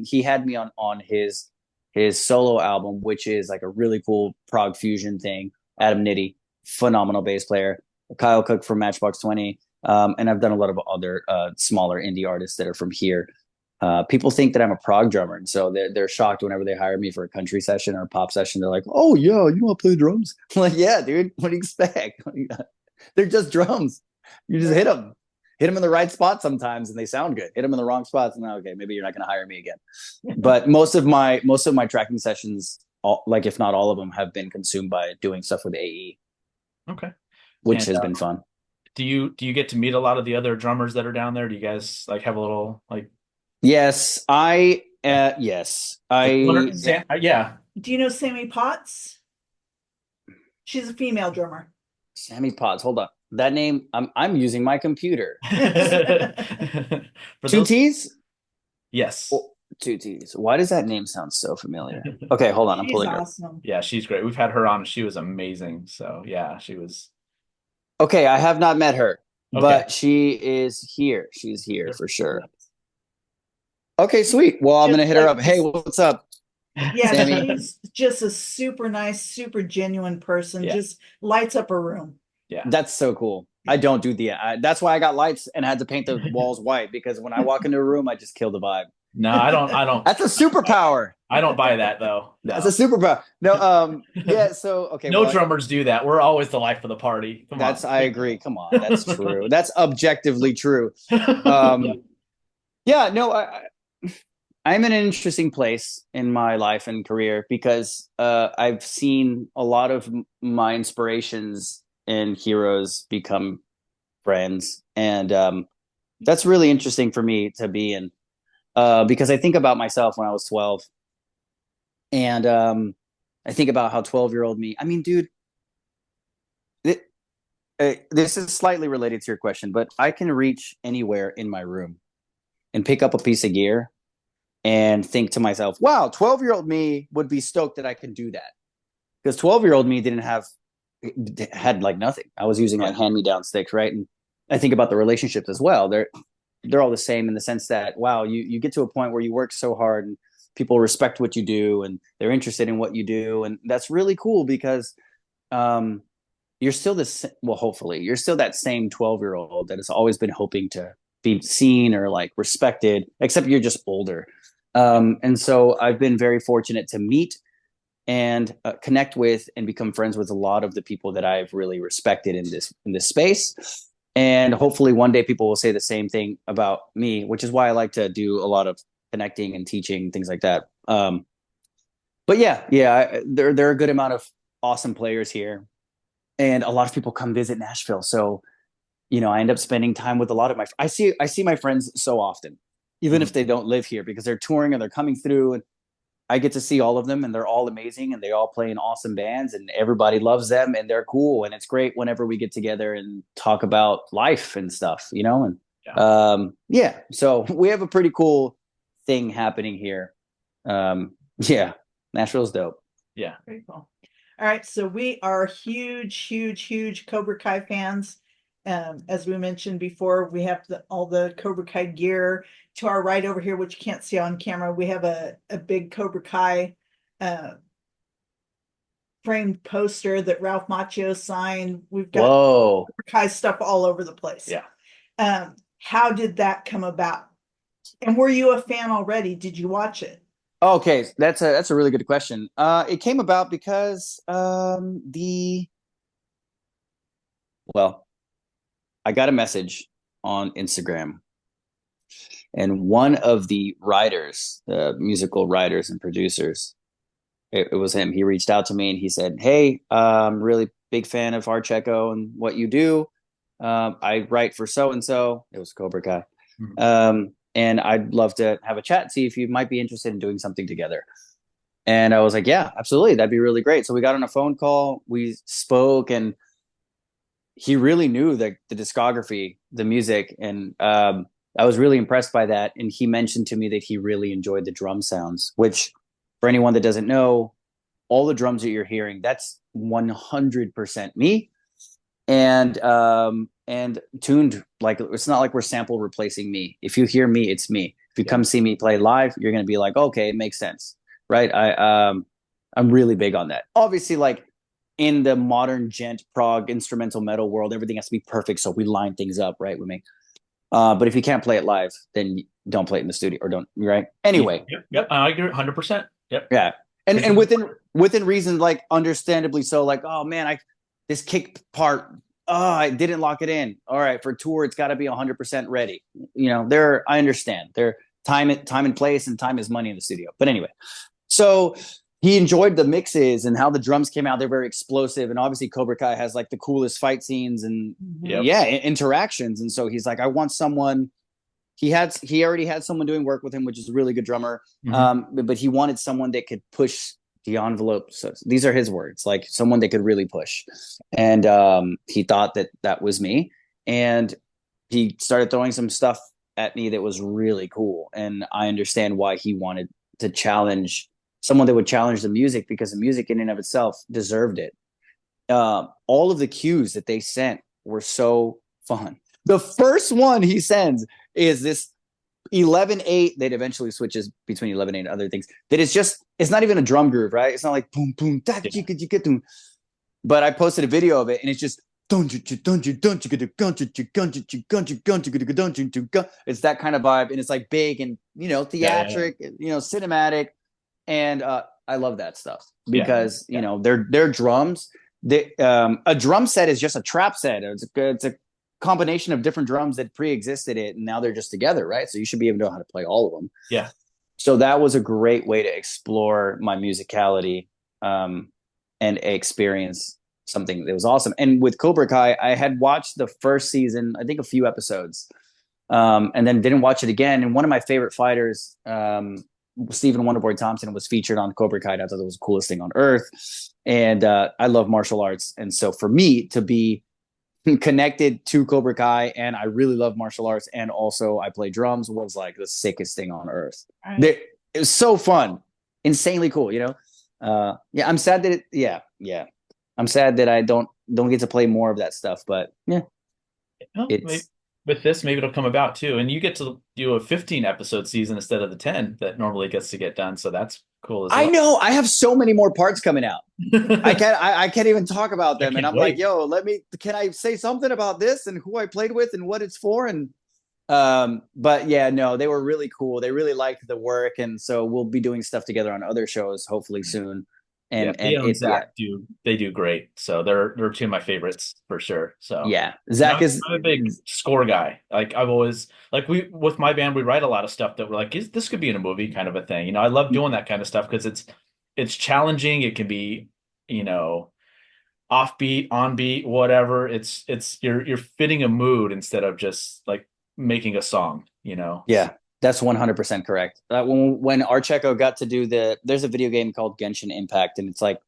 he had me on his solo album, which is like a really cool prog fusion thing. Adam Nitty, phenomenal bass player. Kyle Cook from Matchbox 20. And I've done a lot of other smaller indie artists that are from here. People think that I'm a prog drummer, and so they're shocked whenever they hire me for a country session or a pop session. They're like, "Oh yeah, you want to play drums?" I'm like, "Yeah, dude. What do you expect? They're just drums. You just hit them in the right spot sometimes, and they sound good. Hit them in the wrong spots, and okay, maybe you're not going to hire me again." But most of my tracking sessions, like if not all of them, have been consumed by doing stuff with AE. Okay, which has been fun. Do you get to meet a lot of the other drummers that are down there? Do you guys like have a little like? Yes, yeah. Do you know Sammy Potts? She's a female drummer. Sammy Potts. Hold on. That name, I'm using my computer. For Two those, T's? yes. Oh, two T's. Why does that name sound so familiar? Okay, hold on. I'm She's pulling her. awesome. Yeah, she's great. We've had her on. She was amazing. So yeah, she was Okay, I have not met her, okay. but she is here. She's here for sure. Okay, sweet. Well, I'm Just gonna hit her like up. Hey, what's up, Yeah, Sammy? she's just a super nice, super genuine person. Yeah. Just lights up a room. Yeah. That's so cool. I don't do that's why I got lights and had to paint the walls white, because when I walk into a room, I just kill the vibe. No, I don't. That's a superpower. I don't buy that though. No. That's a superpower. No, yeah. So okay, No well, drummers do that. We're always the life of the party. Come that's on. I agree. Come on, that's true. That's objectively true. Yeah, no, I'm in an interesting place in my life and career because I've seen a lot of my inspirations and heroes become friends, and that's really interesting for me to be in, because I think about myself when I was 12, and I think about how 12-year-old me. I mean, dude, this is slightly related to your question, but I can reach anywhere in my room and pick up a piece of gear and think to myself, wow, 12-year-old me would be stoked that I can do that. Because 12-year-old me had like nothing. I was using like hand-me-down sticks, right? And I think about the relationships as well. They're all the same in the sense that, wow, you get to a point where you work so hard and people respect what you do and they're interested in what you do. And that's really cool because you're still hopefully you're still that same 12-year-old that has always been hoping to be seen or like respected, except you're just older. And so I've been very fortunate to meet and connect with and become friends with a lot of the people that I've really respected in this space. And hopefully one day people will say the same thing about me, which is why I like to do a lot of connecting and teaching, things like that. But yeah, there are a good amount of awesome players here. And a lot of people come visit Nashville. So, I end up spending time with a lot of I see my friends so often, even if they don't live here, because they're touring and they're coming through, and I get to see all of them, and they're all amazing, and they all play in awesome bands, and everybody loves them, and they're cool. And it's great whenever we get together and talk about life and stuff, and so we have a pretty cool thing happening here. Nashville's dope. Yeah. Very cool. All right, so we are huge Cobra Kai fans. As we mentioned before, we have all the Cobra Kai gear. To our right over here, which you can't see on camera, we have a big Cobra Kai framed poster that Ralph Macchio signed. We've got Cobra Kai stuff all over the place. Yeah. How did that come about? And were you a fan already? Did you watch it? Okay, that's a really good question. It came about because I got a message on Instagram, and one of the writers, the musical writers and producers, it was him. He reached out to me and he said, "Hey, I'm really big fan of Archeco and what you do. I write for so and so." It was Cobra Kai. Mhm. And I'd love to have a chat and see if you might be interested in doing something together. And I was like, yeah, absolutely. That'd be really great. So we got on a phone call, we spoke, and he really knew the discography, the music. And I was really impressed by that. And he mentioned to me that he really enjoyed the drum sounds, which for anyone that doesn't know, all the drums that you're hearing, that's 100% me. And tuned, like, it's not like we're sample replacing me. If you hear me, it's me. If you come see me play live, you're going to be like, okay, it makes sense. Right. I'm really big on that. Obviously, like in the modern gent prog instrumental metal world, everything has to be perfect. So we line things up, right? But if you can't play it live, then don't play it in the studio or don't, right? Anyway. Yep. I agree 100%. Yep. Yeah. And within reason, like understandably so, like, oh man, this kick part, I didn't lock it in. All right, for tour, it's got to be 100% ready. I understand. There time and place, and time is money in the studio. But anyway, so he enjoyed the mixes and how the drums came out. They're very explosive, and obviously Cobra Kai has like the coolest fight scenes and interactions. And so he's like, I want someone. He already had someone doing work with him, which is a really good drummer. Mm-hmm. But he wanted someone that could push the envelope. So these are his words, like someone they could really push. And he thought that was me. And he started throwing some stuff at me that was really cool. And I understand why he wanted to challenge someone that would challenge the music, because the music in and of itself deserved it. All of the cues that they sent were so fun. The first one he sends is this 11/8 that eventually switches between 11/8 and other things. That is just, it's not even a drum groove, right? It's not like boom, boom, da, yeah. But I posted a video of it, and it's just it's that kind of vibe, and it's like big and theatric, cinematic, and I love that stuff because their drums. A drum set is just a trap set. It's a combination of different drums that pre-existed it, and now they're just together, right? So you should be able to know how to play all of them. Yeah. So that was a great way to explore my musicality and experience something that was awesome. And with Cobra Kai, I had watched the first season, I think a few episodes, and then didn't watch it again. And one of my favorite fighters, Stephen Wonderboy Thompson, was featured on Cobra Kai. I thought it was the coolest thing on earth. And I love martial arts. And so for me to be connected to Cobra Kai, and I really love martial arts, and also I play drums, was like the sickest thing on earth. Right. It was so fun, insanely cool, I'm sad that I'm sad that I don't get to play more of that stuff, but with this, maybe it'll come about too, and you get to do a 15 episode season instead of the 10 that normally gets to get done. So that's cool as well. I know, I have so many more parts coming out. I can't even talk about them, and I'm like, yo, can I say something about this and who I played with and what it's for? And but yeah, no, they were really cool. They really liked the work, and so we'll be doing stuff together on other shows hopefully soon. And Zach they do great. So they're two of my favorites for sure. So yeah, Zach I'm a big score guy. Like I've always with my band, we write a lot of stuff that we're like, this could be in a movie kind of a thing. I love doing that kind of stuff because it's challenging. It can be, offbeat, onbeat, whatever. It's you're fitting a mood instead of just like making a song, Yeah. That's 100% correct. When Archeco got to do there's a video game called Genshin Impact, and it's like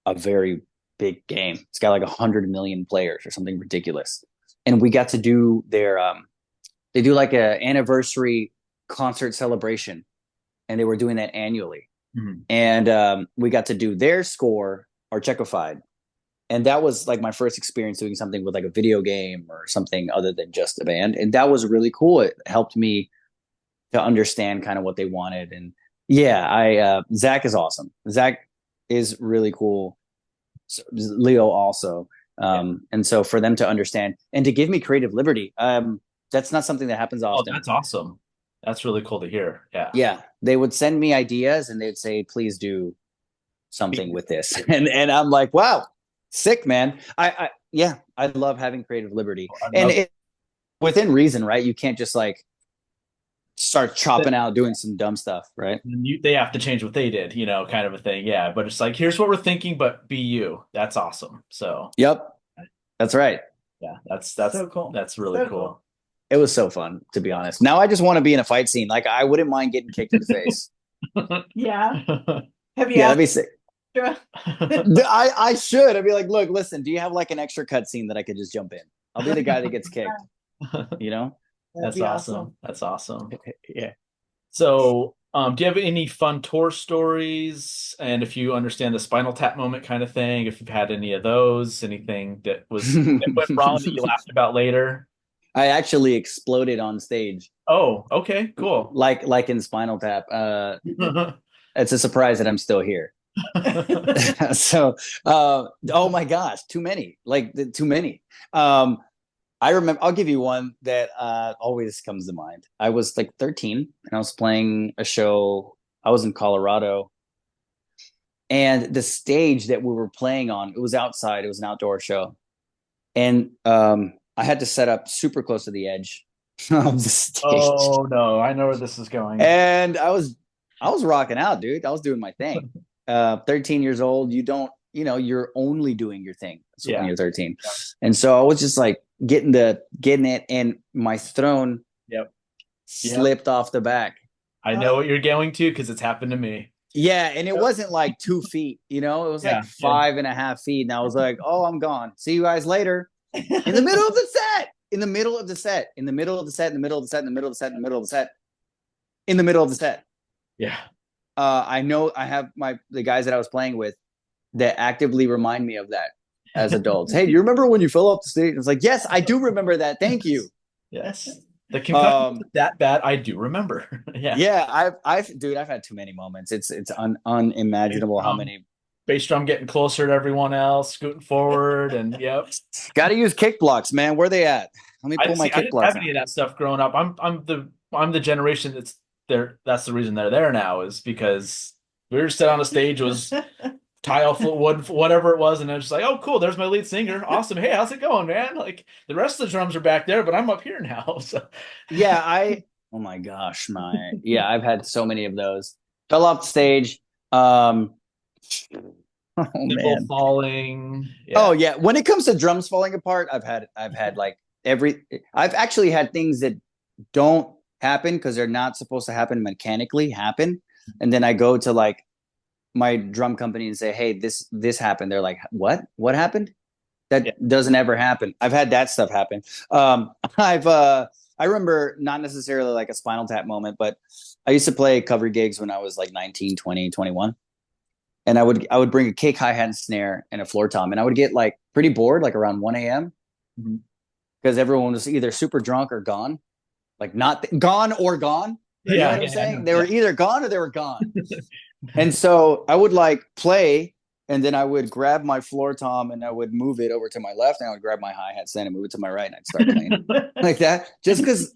a very big game. It's got like 100 million players or something ridiculous. And we got to do they do like a anniversary concert celebration, and they were doing that annually. Mm-hmm. And we got to do their score, Archecofied. And that was like my first experience doing something with like a video game or something other than just a band. And that was really cool. It helped me to understand kind of what they wanted. And Zach is awesome. Zach is really cool. So, Leo also. And so for them to understand and to give me creative liberty, that's not something that happens often. Oh, that's awesome. That's really cool to hear. Yeah. Yeah. They would send me ideas and they'd say, please do something with this. And I'm like, wow, sick, man. I love having creative liberty. Within reason, right? You can't just like start chopping out doing some dumb stuff, right? They have to change what they did, kind of a thing. Yeah, but it's like, here's what we're thinking, but be you. That's awesome. So yep, that's right. Yeah, that's so cool. That's really cool. It was so fun, to be honest. Now I just want to be in a fight scene. Like I wouldn't mind getting kicked in the face. Yeah. That'd be sick. I should. I'd be like, look, listen, do you have like an extra cut scene that I could just jump in? I'll be the guy that gets kicked. That's awesome. That's awesome. Yeah. So, do you have any fun tour stories? And if you understand the Spinal Tap moment kind of thing, if you've had any of those, anything that went wrong that you laughed about later? I actually exploded on stage. Oh, okay, cool. Like in Spinal Tap. It's a surprise that I'm still here. So, oh my gosh, too many. I remember, I'll give you one that always comes to mind. I was like 13 and I was playing a show. I was in Colorado, and the stage that we were playing on, it was outside. It was an outdoor show. And I had to set up super close to the edge of the stage. Oh no, I know where this is going. And I was rocking out, dude. I was doing my thing. 13 years old, you're only doing your thing when you're 13. Yeah. And so I was just like getting it, and my throne slipped off the back. I know what you're going to, because it's happened to me. Yeah, and it wasn't like 2 feet, you know, it was like Yeah, yeah. 5.5 feet. And I was like, oh, I'm gone. See you guys later. In the middle of the set, in the middle of the set, in the middle of the set, in the middle of the set, in the middle of the set, in the middle of the set, in the middle of the set. Yeah. I know I have the guys that I was playing with that actively remind me of that as adults. Hey, do you remember when you fell off the stage? It's like, yes, I do remember that. Thank you. Yes. The concussion was that bad. I do remember. Yeah. Yeah, dude, I've had too many moments. It's unimaginable how many. Bass drum getting closer to everyone else, scooting forward, and yep. Got to use kick blocks, man. Where they at? Let me pull my I kick didn't blocks have any out. of that stuff growing up. I'm the generation that's there. That's the reason they're there now, is because we were set on a stage, it was tile, wood, whatever it was, and I was just like, oh, cool, there's my lead singer. Awesome. Hey, how's it going, man? Like the rest of the drums are back there, but I'm up here now. So Yeah, oh my gosh, yeah, I've had so many of those. Fell off the stage. Oh cymbal man. falling. Yeah. Oh yeah. When it comes to drums falling apart, I've had like I've actually had things that don't happen because they're not supposed to happen mechanically happen. And then I go to like my drum company and say, hey, this happened. They're like, what happened? That doesn't ever happen. I've had that stuff happen. I remember not necessarily like a Spinal Tap moment, but I used to play cover gigs when I was like 19, 20, 21. And I would bring a kick, hi-hat, and snare and a floor tom. And I would get like pretty bored, like around 1 a.m. because everyone was either super drunk or gone. Like not gone or gone. You know what I'm saying? They were either gone or they were gone. And so I would like play, and then I would grab my floor tom and I would move it over to my left, and I would grab my hi-hat stand and move it to my right, and I'd start playing like that. Just because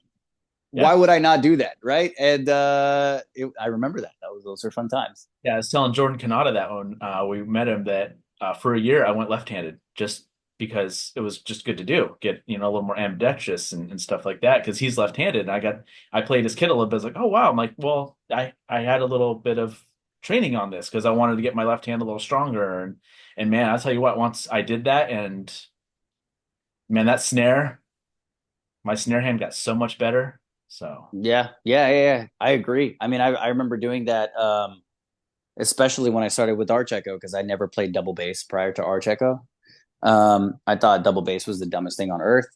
why would I not do that? Right. And I remember that. Those were fun times. Yeah, I was telling Jordan Kanata that when we met him that for a year I went left-handed just because it was just good to do, get a little more ambidextrous and stuff like that because he's left-handed. And I played his kid a little bit. I was like, oh wow, I'm like, well, I had a little bit of training on this because I wanted to get my left hand a little stronger. And man, I'll tell you what, once I did that, and man, my snare hand got so much better. So yeah. I agree. I mean, I remember doing that, especially when I started with Arch Echo, because I never played double bass prior to Arch Echo. I thought double bass was the dumbest thing on earth,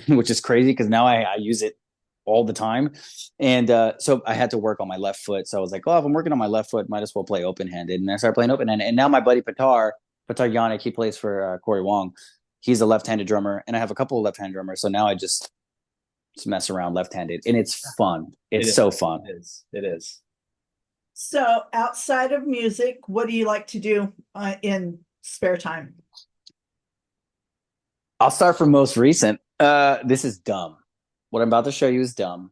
which is crazy because now I use it all the time. And so I had to work on my left foot. So I was like, oh, if I'm working on my left foot, might as well play open-handed. And I started playing open-handed. And now my buddy Patar Yannick, he plays for Corey Wong. He's a left-handed drummer, and I have a couple of left-handed drummers. So now I just mess around left-handed, and it's fun. It's so fun. It is. So outside of music, what do you like to do in spare time? I'll start from most recent. This is dumb. What I'm about to show you is dumb.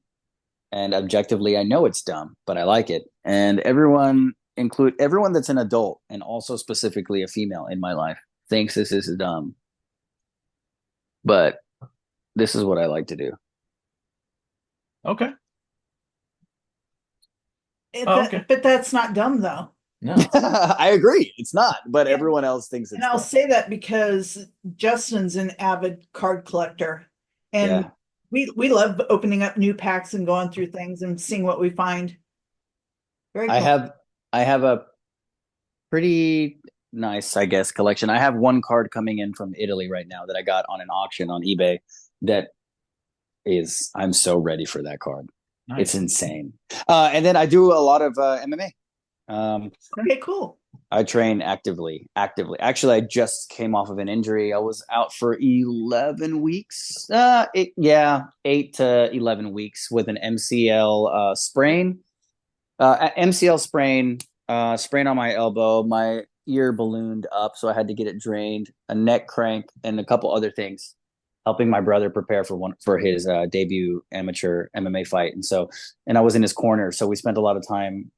And objectively, I know it's dumb, but I like it. And everyone that's an adult, and also specifically a female in my life, thinks this is dumb. But this is what I like to do. Okay. But that's not dumb, though. No. I agree. It's not, but everyone else thinks it's And I'll dumb. say that because Justin's an avid card collector. And we love opening up new packs and going through things and seeing what we find. Very cool. I have a pretty nice, I guess, collection. I have one card coming in from Italy right now that I got on an auction on eBay I'm so ready for that card. Nice. It's insane. And then I do a lot of MMA. Okay, cool. I train actively. Actually, I just came off of an injury. I was out for 11 weeks. 8 to 11 weeks with an MCL sprain. MCL sprain, sprain on my elbow. My ear ballooned up, so I had to get it drained. A neck crank and a couple other things. Helping my brother prepare for his debut amateur MMA fight, and I was in his corner, so we spent a lot of time.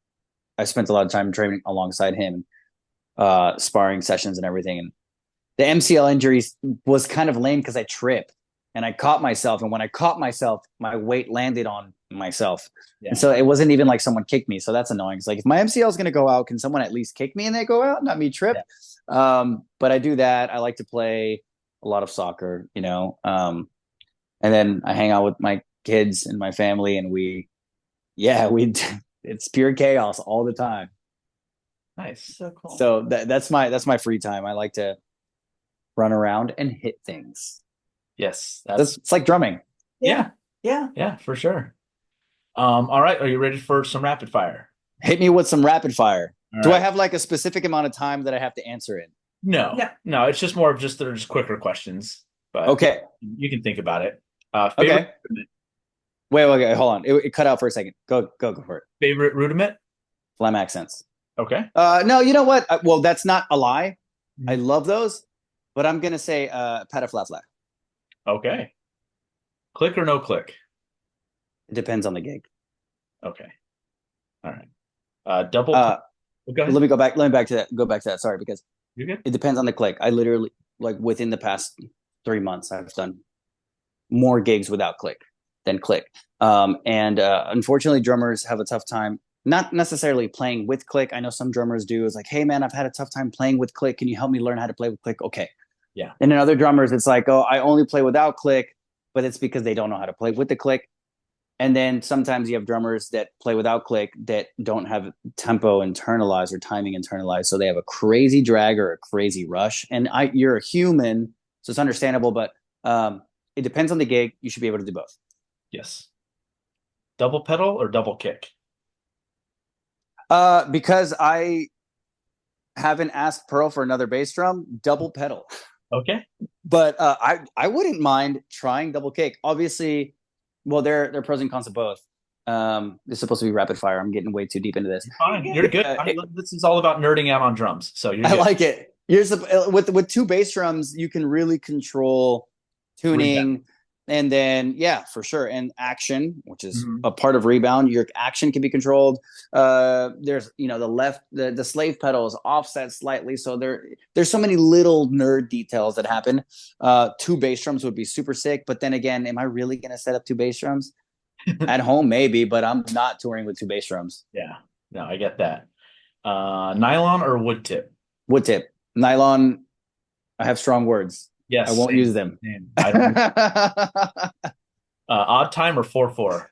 I spent a lot of time training alongside him, sparring sessions and everything. And the MCL injury was kind of lame because I tripped and I caught myself. And when I caught myself, my weight landed on myself. Yeah. And so it wasn't even like someone kicked me. So that's annoying. It's like, if my MCL is going to go out, can someone at least kick me and they go out, not me trip? Yeah. But I do that. I like to play a lot of soccer, and then I hang out with my kids and my family, and it's pure chaos all the time. Nice. So cool. So that's my free time. I like to run around and hit things. Yes, It's like drumming. yeah, Yeah. for sure. All right, are you ready for some rapid fire? Hit me with some rapid fire. All Do I right. have like a specific amount of time that I have to answer in? No, it's just more of just they're just quicker questions. But Okay. you can think about it. Okay. Wait, hold on. It cut out for a second. Go for it. Favorite rudiment? Phlegm accents. Okay. No, you know what? Well, that's not a lie. Mhm. I love those, but I'm gonna say pataflafla. Okay. Click or no click? It depends on the gig. Okay. All right. Double. Go ahead. Let me go back. Let me go back to that. Sorry, because You're good. it depends on the click. I literally like within the past 3 months, I've done more gigs without click than click. And unfortunately, drummers have a tough time. Not necessarily playing with click. I know some drummers do. It's like, hey man, I've had a tough time playing with click. Can you help me learn how to play with click? Okay. Yeah. And then other drummers, it's like, oh, I only play without click, but it's because they don't know how to play with the click. And then sometimes you have drummers that play without click that don't have tempo internalized or timing internalized. So they have a crazy drag or a crazy rush. And you're a human, so it's understandable, but it depends on the gig. You should be able to do both. Yes. Double pedal or double kick? Because I haven't asked Pearl for another bass drum, double pedal. Okay. But I wouldn't mind trying double kick. Obviously, well, there are pros and cons of both. This is supposed to be rapid fire. I'm getting way too deep into this. Fine. You're good. This is all about nerding out on drums. So you're I good. like it. With two bass drums, you can really control tuning, and then for sure, and action, which is a part of rebound. Your action can be controlled. There's the slave pedal is offset slightly, so there's so many little nerd details that happen. Two bass drums would be super sick, but then again, am I really gonna set up two bass drums? At home, maybe, but I'm not touring with two bass drums. Yeah. No, I get that. Nylon or wood tip? Wood tip. Nylon, I have strong words. Yes. I won't use them. I don't. Odd time or 4/4?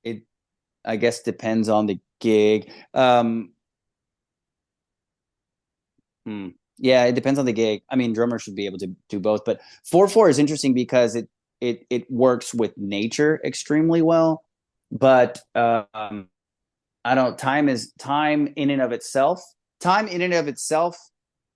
It, I guess, depends on the gig. Yeah, it depends on the gig. I mean, drummers should be able to do both, but 4/4 is interesting because it works with nature extremely well. But I don't. Time in and of itself. Time in and of itself,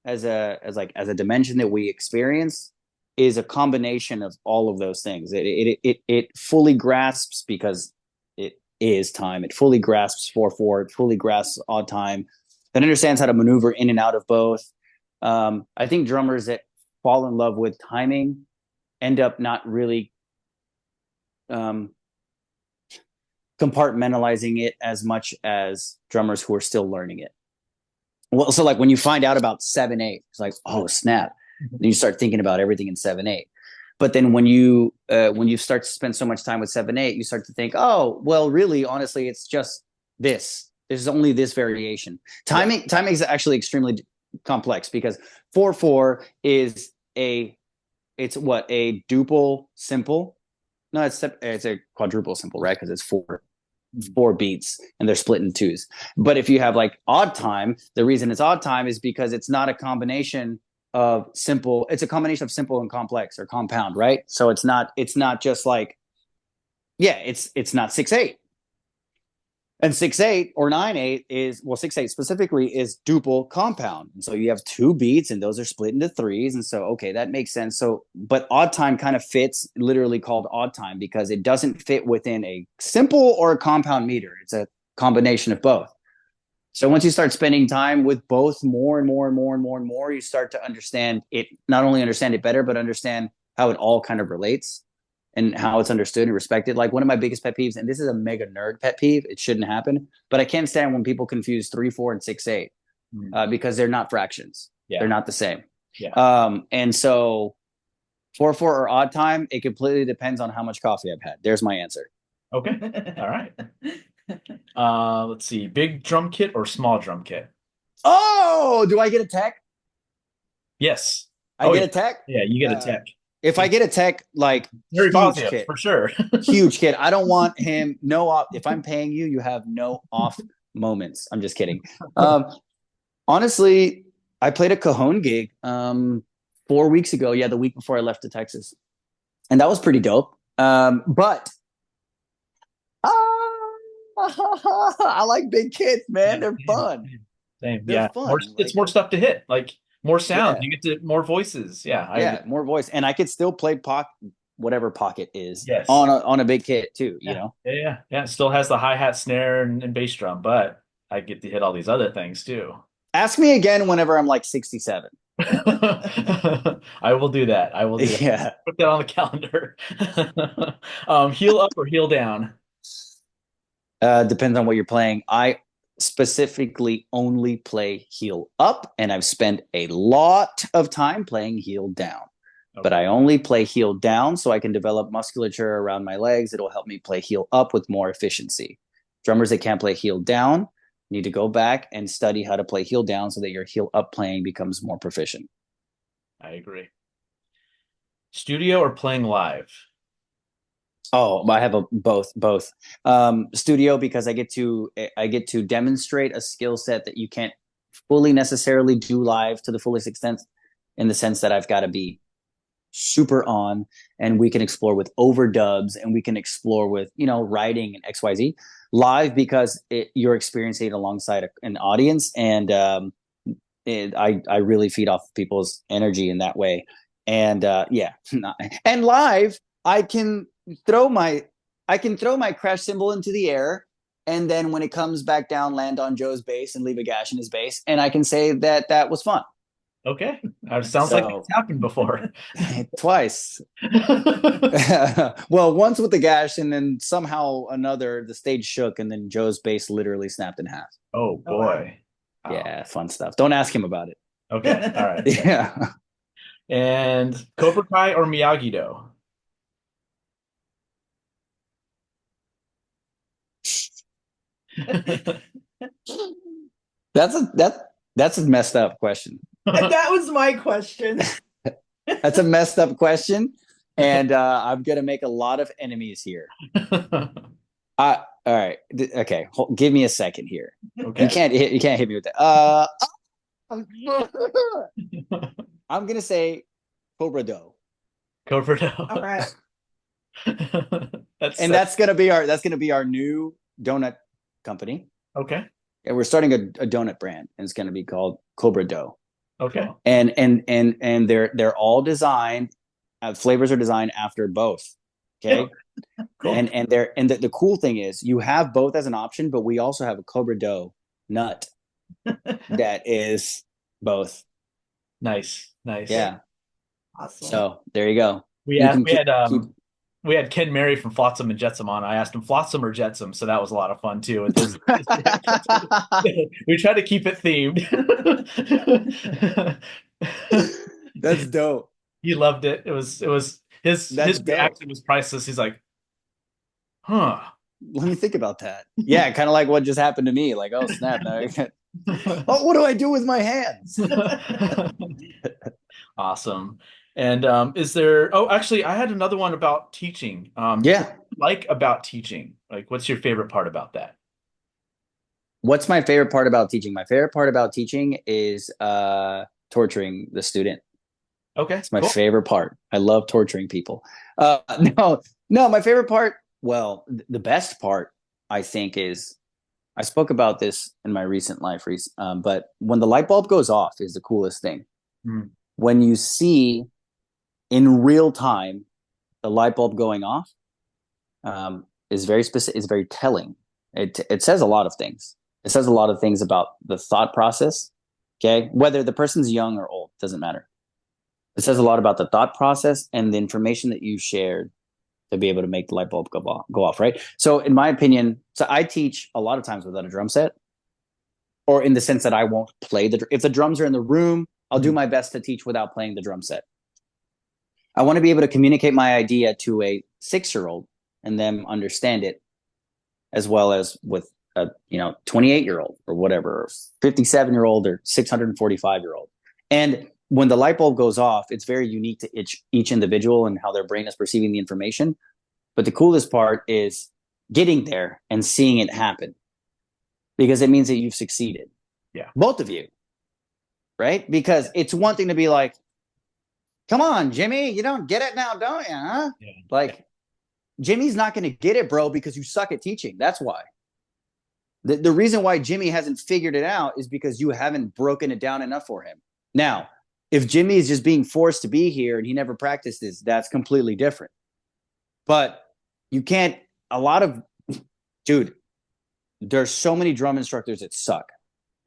as a dimension that we experience, is a combination of all of those things. It fully grasps, because it is time. It fully grasps 4/4. It fully grasps odd time. It understands how to maneuver in and out of both. I think drummers that fall in love with timing end up not really compartmentalizing it as much as drummers who are still learning it. Well, so like when you find out about 7/8, it's like, oh snap. Then you start thinking about everything in 7/8. But then when you start to spend so much time with 7/8, you start to think, oh, well, really, honestly, it's just this. There's only this variation. Timing is actually extremely complex, because 4/4 is a duple simple. No, it's a quadruple simple, right? Because it's four beats and they're split in twos. But if you have like odd time, the reason it's odd time is because it's not a combination of simple. It's a combination of simple and complex, or compound, right? So it's not just like, it's not 6/8. And 6/8 or 9/8 is, well, 6/8 specifically is duple compound. And so you have two beats and those are split into threes. And so, okay, that makes sense. So, but odd time kind of fits, literally called odd time, because it doesn't fit within a simple or a compound meter. It's a combination of both. So once you start spending time with both more and more and more and more and more, you start to understand it, not only understand it better, but understand how it all kind of relates and how it's understood and respected. Like one of my biggest pet peeves, and this is a mega nerd pet peeve, it shouldn't happen, but I can't stand when people confuse 3/4 and 6/8 because they're not fractions. Yeah. They're not the same. Yeah. And so 4/4 or odd time, it completely depends on how much coffee I've had. There's my answer. Okay. All right. Let's see. Big drum kit or small drum kit? Oh, do I get a tech? Yes. I get a tech? Yeah, you get a tech. If I get a tech, like Very huge positive, kit, for sure. huge kid. I don't want him. No off. If I'm paying you, you have no off moments. I'm just kidding. Honestly, I played a Cajon gig 4 weeks ago. Yeah, the week before I left to Texas, and that was pretty dope. But I like big kids, man. They're fun. Same. They're Yeah. fun. It's more stuff to hit, like more sound. Yeah. You get to more voices. Yeah. I agree. More voice, and I could still play whatever pocket is Yes. on a big kit too. You Yeah. know, Yeah. Yeah. It still has the hi-hat, snare, and bass drum, but I get to hit all these other things too. ask me again whenever I'm like 67. I will do that. I will do that. Yeah. Put that on the calendar. Heel up or heel down? Depends on what you're playing. I specifically only play heel up, and I've spent a lot of time playing heel down. Okay. But I only play heel down so I can develop musculature around my legs. It'll help me play heel up with more efficiency. Drummers that can't play heel down need to go back and study how to play heel down so that your heel up playing becomes more proficient. I agree. Studio or playing live? Oh, I have both. Studio, because I get to demonstrate a skill set that you can't fully necessarily do live to the fullest extent, in the sense that I've got to be super on, and we can explore with overdubs, and we can explore with writing and XYZ. Live, because you're experiencing it alongside an audience, and I really feed off people's energy in that way. And and live, I can throw my crash cymbal into the air, and then when it comes back down, land on Joe's bass and leave a gash in his bass, and I can say that was fun. Okay, sounds like it's happened before. Twice. Well, once with the gash, and then somehow another, the stage shook, and then Joe's bass literally snapped in half. Oh boy. Wow. Yeah, fun stuff. Don't ask him about it. Okay, all right. Yeah. And Cobra Kai or Miyagi-Do? That's a messed up question. That was my question. That's a messed up question, and I'm gonna make a lot of enemies here. All right. Okay. Give me a second here. Okay. You can't hit me with that. I'm gonna say Cobra Do. Cobra Do. All right. That's gonna be our new donut company. Okay. And we're starting a donut brand, and it's gonna be called Cobra Do. Okay. And they're all designed. Flavors are designed after both. Okay. Cool. And the cool thing is you have both as an option, but we also have a Cobra Do nut that is both. Nice. Yeah. Awesome. So there you go. We had Ken Mary from Flotsam and Jetsam on. I asked him Flotsam or Jetsam, so that was a lot of fun too. We tried to keep it themed. That's dope. He loved it. It was his reaction was priceless. He's like, huh. Let me think about that. Yeah, kind of like what just happened to me. Like, oh snap! Oh, what do I do with my hands? Awesome. And is there? Oh, actually, I had another one about teaching. Yeah. Like about teaching. Like, what's your favorite part about that? What's my favorite part about teaching? My favorite part about teaching is torturing the student. Okay, it's my favorite part. I love torturing people. No, my favorite part. Well, the best part, I think, is I spoke about this in my recent life, Reese. But when the light bulb goes off is the coolest thing. Mm. When you see in real time the light bulb going off, is very specific. It's very telling. It says a lot of things. It says a lot of things about the thought process. Okay, whether the person's young or old, doesn't matter. It says a lot about the thought process and the information that you shared to be able to make the light bulb go off, right? So in my opinion, I teach a lot of times without a drum set, or in the sense that I won't play if the drums are in the room, I'll do my best to teach without playing the drum set. I want to be able to communicate my idea to a 6-year-old and them understand it, as well as with a 28-year-old or whatever, or 57-year-old or 645-year-old. And when the light bulb goes off, it's very unique to each individual and how their brain is perceiving the information. But the coolest part is getting there and seeing it happen. because it means that you've succeeded. Yeah. Both of you, right? Because it's one thing to be like, come on, Jimmy, you don't get it now, don't you? Huh? Yeah. Like, Jimmy's not going to get it, bro, because you suck at teaching. That's why. The reason why Jimmy hasn't figured it out is because you haven't broken it down enough for him. Now, if Jimmy is just being forced to be here and he never practiced this, that's completely different. But you can't, dude, there's so many drum instructors that suck.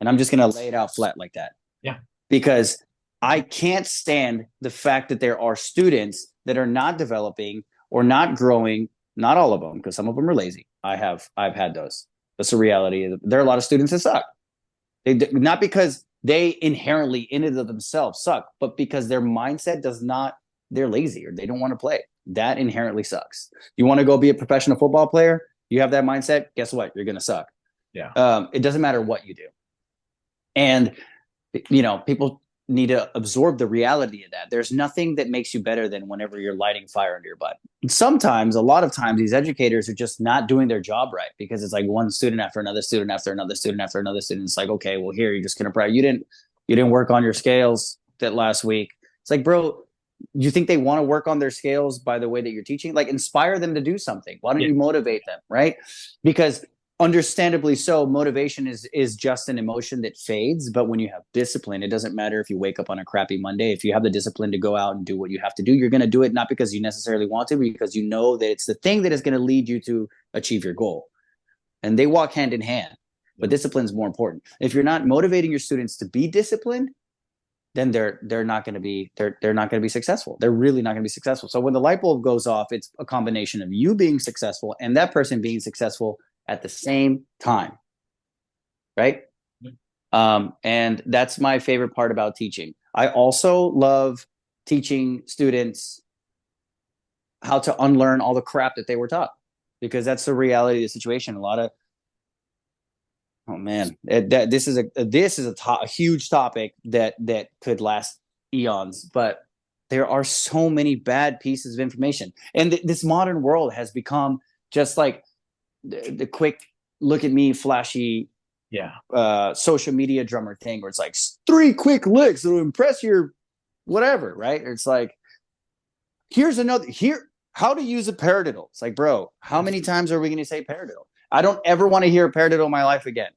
And I'm just going to lay it out flat like that. Yeah. Because I can't stand the fact that there are students that are not developing or not growing. Not all of them, because some of them are lazy. I've had those. That's the reality. There are a lot of students that suck. Not because they inherently in and of themselves suck, but because their mindset does not, they're lazy or they don't want to play. That inherently sucks. You want to go be a professional football player? You have that mindset, guess what? You're going to suck. Yeah. It doesn't matter what you do. And, people need to absorb the reality of that. There's nothing that makes you better than whenever you're lighting fire under your butt. Sometimes, a lot of times, these educators are just not doing their job right because it's like one student after another student after another student after another student. It's like, okay, well, here you're just gonna you didn't work on your scales that last week. It's like, bro, you think they want to work on their scales by the way that you're teaching? Like, inspire them to do something. Why don't you motivate them, right? Because understandably so, motivation is just an emotion that fades. But when you have discipline, it doesn't matter if you wake up on a crappy Monday. If you have the discipline to go out and do what you have to do, you're going to do it, not because you necessarily want to, but because you know that it's the thing that is going to lead you to achieve your goal. And they walk hand in hand, but discipline is more important. If you're not motivating your students to be disciplined, then they're not going to be successful. They're really not going to be successful. So when the light bulb goes off, it's a combination of you being successful and that person being successful at the same time, right? And that's my favorite part about teaching. I also love teaching students how to unlearn all the crap that they were taught, because that's the reality of the situation. This is a huge topic that could last eons, but there are so many bad pieces of information, and this modern world has become just like the quick look at me flashy social media drummer thing, where it's like 3 quick licks that will impress your whatever, right? It's like, how to use a paradiddle. It's like, bro, how many times are we going to say paradiddle? I don't ever want to hear a paradiddle in my life again,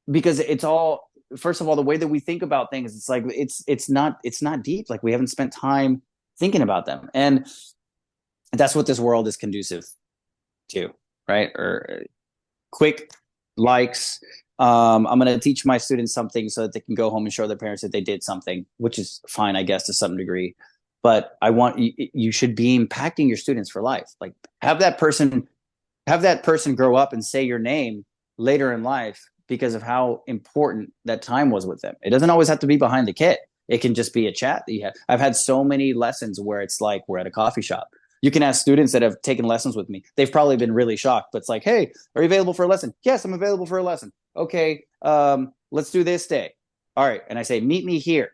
because it's all, first of all, the way that we think about things, it's like it's not deep. Like, we haven't spent time thinking about them, and that's what this world is conducive to. Right? Or quick likes. I'm going to teach my students something so that they can go home and show their parents that they did something, which is fine, I guess, to some degree. But you should be impacting your students for life. Like, have that person grow up and say your name later in life because of how important that time was with them. It doesn't always have to be behind the kit. It can just be a chat that you have. I've had so many lessons where it's like we're at a coffee shop. You can ask students that have taken lessons with me. They've probably been really shocked, but it's like, hey, are you available for a lesson? Yes, I'm available for a lesson. Okay, let's do this day. All right. And I say, meet me here.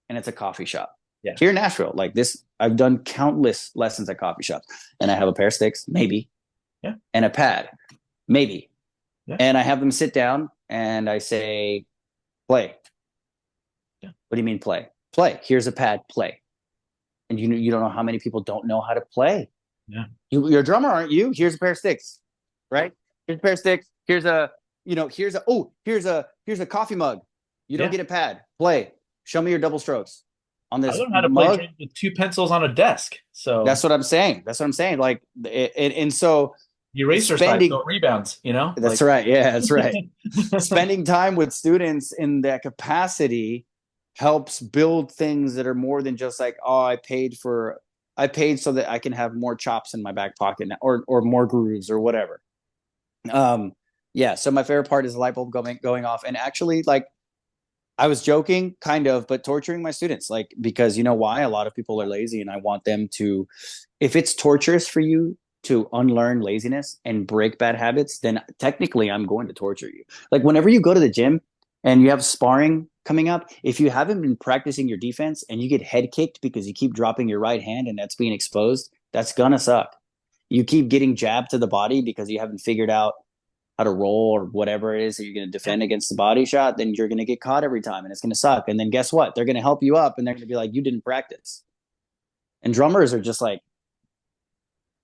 And it's a coffee shop. Yeah. Here in Nashville. Like this, I've done countless lessons at coffee shops. And I have a pair of sticks, maybe. Yeah. And a pad, maybe. Yeah. And I have them sit down and I say, play. Yeah. What do you mean play? Play. Here's a pad, play. And you don't know how many people don't know how to play. Yeah. You're a drummer, aren't you? Here's a pair of sticks, right? Here's a pair of sticks. Here's a coffee mug. You don't get a pad. Play. Show me your double strokes on this. I learned how to mug. play with 2 pencils on a desk. So That's what I'm saying. Like, and so the eraser side don't rebounds, That's right. Yeah, that's right. Spending time with students in that capacity helps build things that are more than just like, oh, I paid so that I can have more chops in my back pocket now, or more grooves or whatever. So my favorite part is the light bulb going off, and actually, like, I was joking kind of, but torturing my students, like, because you know why? A lot of people are lazy, and I want them to, if it's torturous for you to unlearn laziness and break bad habits, then technically I'm going to torture you. Like, whenever you go to the gym and you have sparring coming up, if you haven't been practicing your defense and you get head kicked because you keep dropping your right hand and that's being exposed, that's gonna suck. You keep getting jabbed to the body because you haven't figured out how to roll or whatever it is that you're going to defend against the body shot, then you're going to get caught every time and it's going to suck. And then guess what? They're going to help you up and they're going to be like, you didn't practice. And drummers are just like,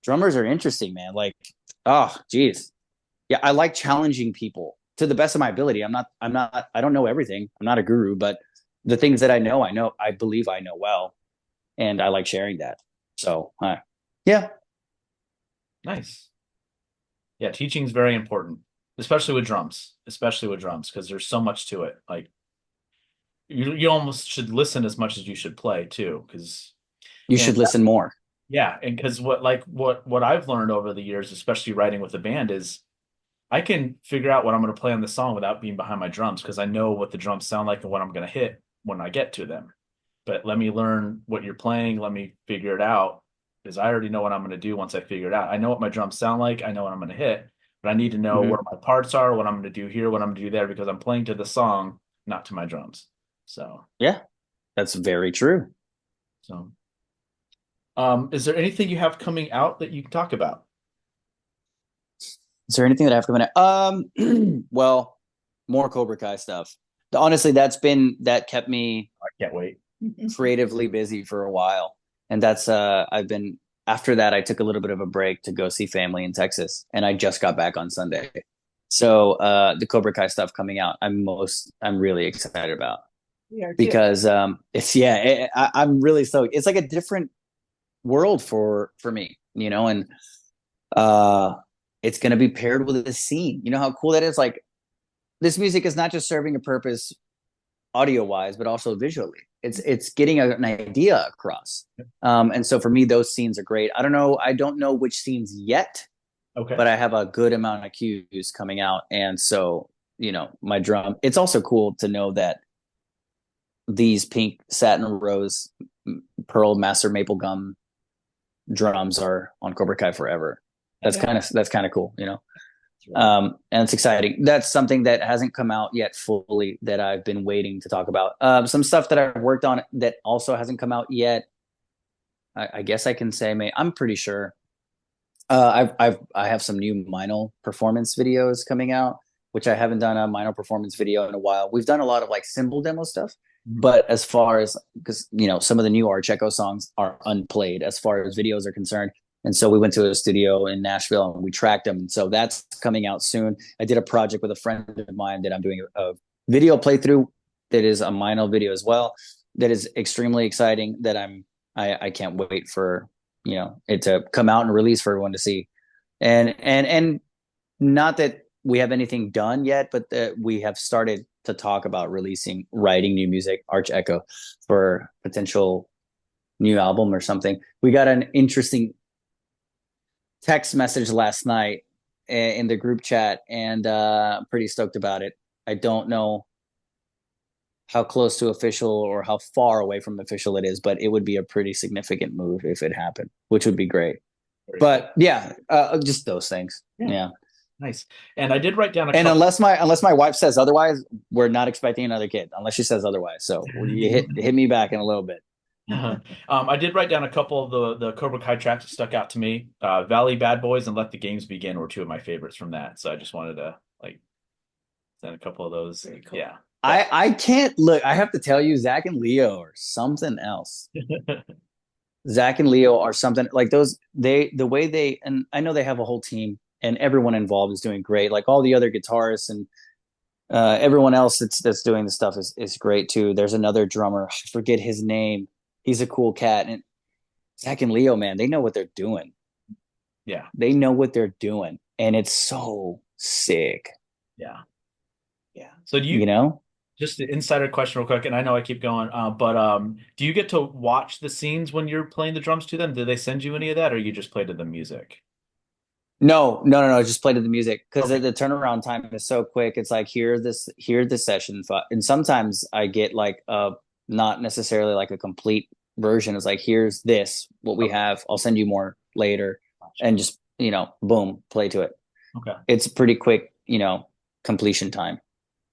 drummers are interesting, man. Like, oh, geez. Yeah, I like challenging people to the best of my ability. I don't know everything. I'm not a guru, but the things that I know, I believe I know well. And I like sharing that. So, yeah. Nice. Yeah, teaching is very important, especially with drums, because there's so much to it. Like you almost should listen as much as you should play too, because you should listen more. Yeah, and because what I've learned over the years, especially writing with a band, is I can figure out what I'm going to play on the song without being behind my drums because I know what the drums sound like and what I'm going to hit when I get to them. But let me learn what you're playing. Let me figure it out because I already know what I'm going to do once I figure it out. I know what my drums sound like. I know what I'm going to hit, but I need to know where my parts are, what I'm going to do here, what I'm going to do there, because I'm playing to the song, not to my drums. So yeah, that's very true. So, is there anything you have coming out that you can talk about? Is there anything that I have coming out? Well, more Cobra Kai stuff. Honestly, that kept me I can't wait. creatively busy for a while. And that's after that I took a little bit of a break to go see family in Texas and I just got back on Sunday. So the Cobra Kai stuff coming out, I'm really excited about. Because I'm really stoked. It's like a different world for me, you know, and it's going to be paired with a scene. You know how cool that is? Like this music is not just serving a purpose audio wise, but also visually. It's getting an idea across. And so for me, those scenes are great. I don't know which scenes yet, okay, but I have a good amount of cues coming out. And so, you know, my drum, it's also cool to know that these pink satin rose pearl master maple gum drums are on Cobra Kai forever. That's kind of cool, you know. And it's exciting. That's something that hasn't come out yet fully that I've been waiting to talk about. Some stuff that I've worked on that also hasn't come out yet. I guess I can say, I'm pretty sure. I have some new Mino performance videos coming out, which I haven't done a Mino performance video in a while. We've done a lot of like cymbal demo stuff, but as far as, because you know some of the new Arch Echo songs are unplayed as far as videos are concerned. And so we went to a studio in Nashville and we tracked them. And so that's coming out soon. I did a project with a friend of mine that I'm doing a video playthrough that is a Mino video as well. That is extremely exciting that I can't wait for, you know, it to come out and release for everyone to see. And not that we have anything done yet, but that we have started to talk about writing new music, Arch Echo, for potential new album or something. We got an interesting text message last night in the group chat and I'm pretty stoked about it. I don't know how close to official or how far away from official it is, but it would be a pretty significant move if it happened, which would be great. But yeah, just those things. Yeah. Nice. And I did write down and unless my wife says otherwise, we're not expecting another kid unless she says otherwise. So you hit me back in a little bit. I did write down a couple of the Cobra Kai tracks that stuck out to me. Valley Bad Boys and Let the Games Begin were two of my favorites from that. So I just wanted to like send a couple of those. Cool. Yeah. I can't look. I have to tell you, Zach and Leo are something else. Zach and Leo are something like those. The way they, and I know they have a whole team and everyone involved is doing great. Like all the other guitarists and everyone else that's doing the stuff is great too. There's another drummer. I forget his name. He's a cool cat. And Zach and Leo, man, they know what they're doing. Yeah. They know what they're doing. And it's so sick. Yeah. Yeah. So do you know? Just an insider question real quick, and I know I keep going, but do you get to watch the scenes when you're playing the drums to them? Do they send you any of that, or you just play to the music? No. Just play to the music because the turnaround time is so quick. It's like here's the session, and sometimes I get like not necessarily like a complete version. It's like here's this what we have. I'll send you more later, and just boom, play to it. Okay, it's pretty quick, completion time.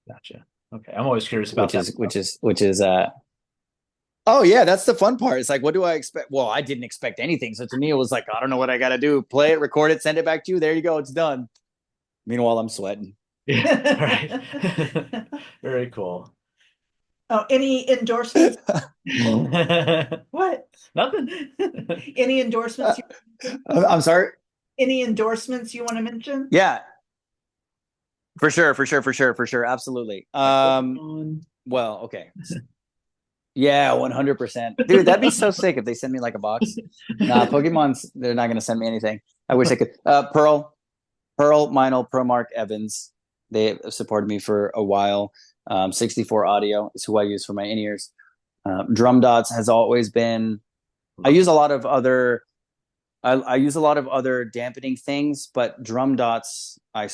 Gotcha. Okay, I'm always curious about which is oh yeah, that's the fun part. It's like, what do I expect? Well, I didn't expect anything. So to me, it was like, I don't know what I got to do. Play it, record it, send it back to you. There you go. It's done. Meanwhile, I'm sweating. Yeah, right. Very cool. Oh, any endorsements? What? Nothing. Any endorsements? I'm sorry. Any endorsements you want to mention? Yeah, for sure, absolutely. Well, okay. Yeah, 100%. Dude, that'd be so sick if they send me like a box. Nah, Pokemon's, they're not gonna send me anything. I wish I could. Pearl, Meinl, Promark, Evans. They have supported me for a while. 64 Audio is who I use for my in-ears. Drum Dots has always been. I use a lot of other. I use a lot of other dampening things, but Drum Dots I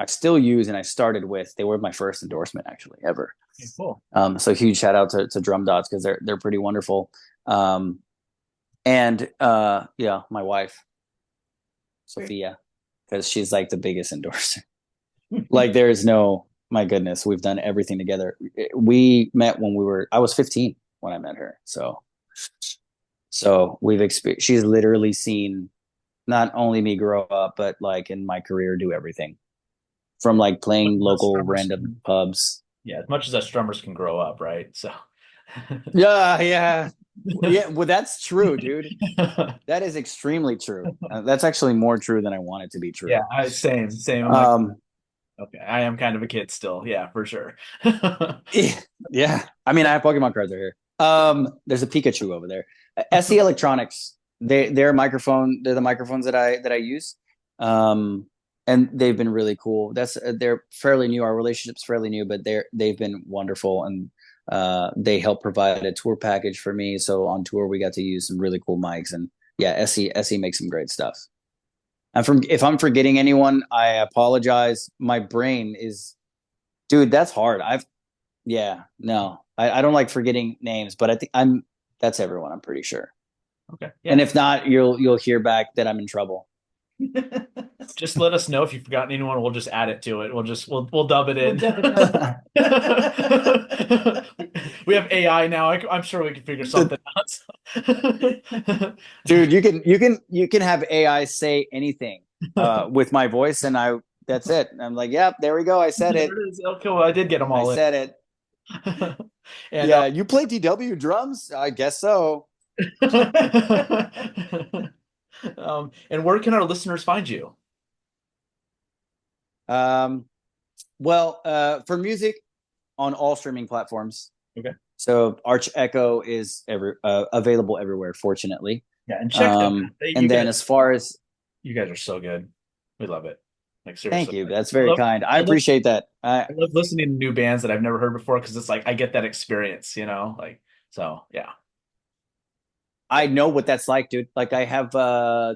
still use and I started with. They were my first endorsement actually ever. Okay, cool. So huge shout out to Drum Dots because they're pretty wonderful. And yeah, my wife, Sophia, because she's like the biggest endorser. Like there is no, my goodness, we've done everything together. We met when I was 15 when I met her. So we've experienced, she's literally seen not only me grow up, but like in my career, do everything from like playing local random pubs. Yeah, as much as us drummers can grow up, right? So Yeah. Well, that's true, dude. That is extremely true. That's actually more true than I want it to be true. Yeah, same. I'm like, okay, I am kind of a kid still. Yeah, for sure. Yeah. I mean, I have Pokemon cards right here. There's a Pikachu over there. SE Electronics. They're the microphones that I use. And they've been really cool. They're fairly new. Our relationship's fairly new, but they've been wonderful, and they help provide a tour package for me. So on tour, we got to use some really cool mics, and yeah, SE makes some great stuff. And if I'm forgetting anyone, I apologize. My brain is, dude, that's hard. I don't like forgetting names, but I think that's everyone. I'm pretty sure. Okay. Yeah. And if not, you'll hear back that I'm in trouble. Just let us know if you've forgotten anyone. We'll just add it to it. We'll dub it in. We have AI now. I'm sure we can figure something out. Dude, you can have AI say anything with my voice, and that's it. I'm like, yep, there we go. I said it. Okay, well, I did get them all. I said it. And, yeah, you play DW drums? I guess so. And where can our listeners find you? Well, for music on all streaming platforms. Okay. So Arch Echo is available everywhere, fortunately. Yeah, and check them. And then as far as you guys are so good, we love it. Like seriously. Thank you. That's very kind. I appreciate that. I love listening to new bands that I've never heard before because it's like I get that experience, like so. Yeah. I know what that's like, dude. Like I have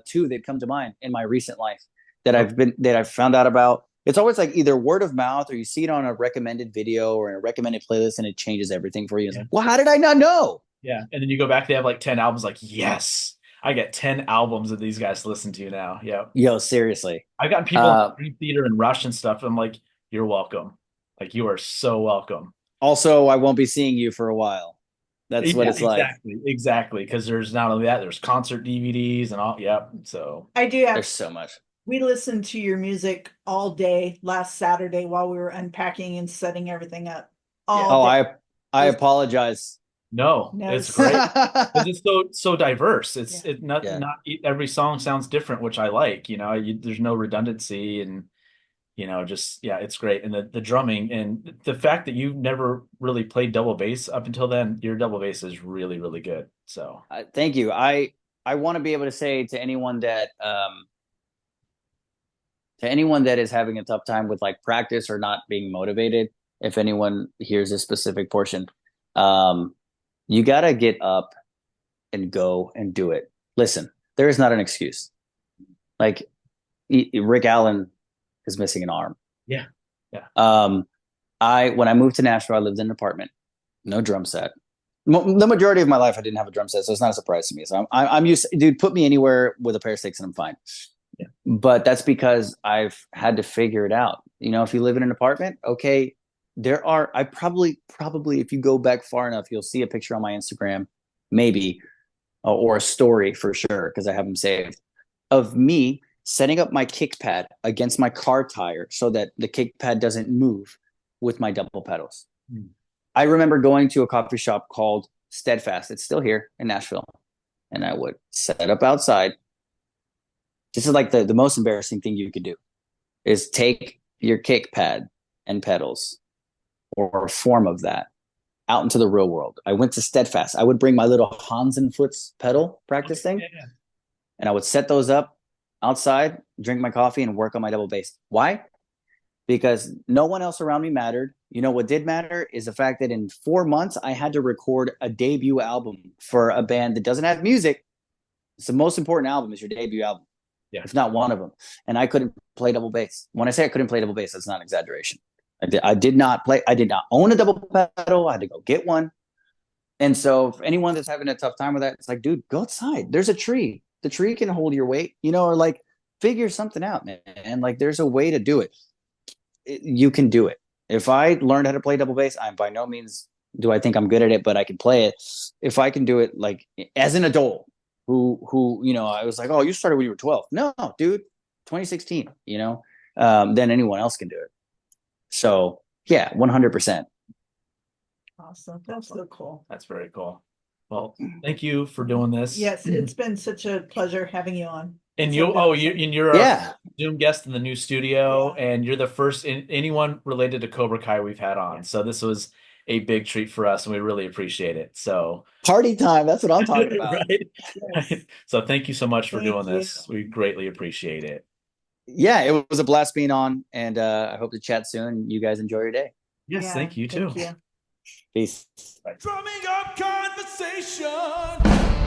two that come to mind in my recent life that I've found out about. It's always like either word of mouth or you see it on a recommended video or in a recommended playlist and it changes everything for you. It's like, well, how did I not know? Yeah. And then you go back, they have like 10 albums, like, yes, I get 10 albums of these guys to listen to now. Yeah. Yo, seriously. I've gotten people in Dream Theater and Rush and stuff. And I'm like, you're welcome. Like you are so welcome. Also, I won't be seeing you for a while. That's what it's like. Exactly. Because there's not only that, there's concert DVDs and all. Yep. So I do have. There's so much. We listened to your music all day last Saturday while we were unpacking and setting everything up. I apologize. No, it's great. It's so diverse. Not every song sounds different, which I like. There's no redundancy, and it's great. And the drumming and the fact that you've never really played double bass up until then, your double bass is really, really good. So thank you. I want to be able to say to anyone that is having a tough time with like practice or not being motivated, if anyone hears this specific portion, you got to get up and go and do it. Listen, there is not an excuse. Like Rick Allen is missing an arm. Yeah. When I moved to Nashville, I lived in an apartment, no drum set. The majority of my life, I didn't have a drum set, so it's not a surprise to me. So I'm used to, dude, put me anywhere with a pair of sticks and I'm fine. Yeah. But that's because I've had to figure it out. If you live in an apartment, okay, I probably, if you go back far enough, you'll see a picture on my Instagram, maybe, or a story for sure, because I have them saved, of me setting up my kick pad against my car tire so that the kick pad doesn't move with my double pedals. I remember going to a coffee shop called Steadfast. It's still here in Nashville. And I would set up outside. This is like the most embarrassing thing you could do is take your kick pad and pedals or a form of that out into the real world. I went to Steadfast. I would bring my little Hans and Foots pedal practice thing. And I would set those up outside, drink my coffee, and work on my double bass. Why? Because no one else around me mattered. You know what did matter is the fact that in 4 months, I had to record a debut album for a band that doesn't have music. It's the most important album is your debut album. Yeah. If not one of them. And I couldn't play double bass. When I say I couldn't play double bass, that's not an exaggeration. I did not own a double pedal. I had to go get one. And so for anyone that's having a tough time with that, it's like, dude, go outside. There's a tree. The tree can hold your weight, or like figure something out, man. And like, there's a way to do it. You can do it. If I learned how to play double bass, I'm by no means do I think I'm good at it, but I can play it. If I can do it like as an adult who, I was like, oh, you started when you were 12. No, dude, 2016, then anyone else can do it. So yeah, 100%. Awesome. That's so cool. That's very cool. Well, thank you for doing this. Yes, it's been such a pleasure having you on. And So you're Yeah. our Zoom guest in the new studio, and you're the first anyone related to Cobra Kai we've had on. So this was a big treat for us, and we really appreciate it. So Party time. That's what I'm talking about. Right? So thank you so much for Thank doing this. We greatly appreciate it. Yeah, it was a blast being on, and I hope to chat soon. You guys enjoy your day. Yes, Yeah, thank you too. thank you. Peace. Drumming up conversation.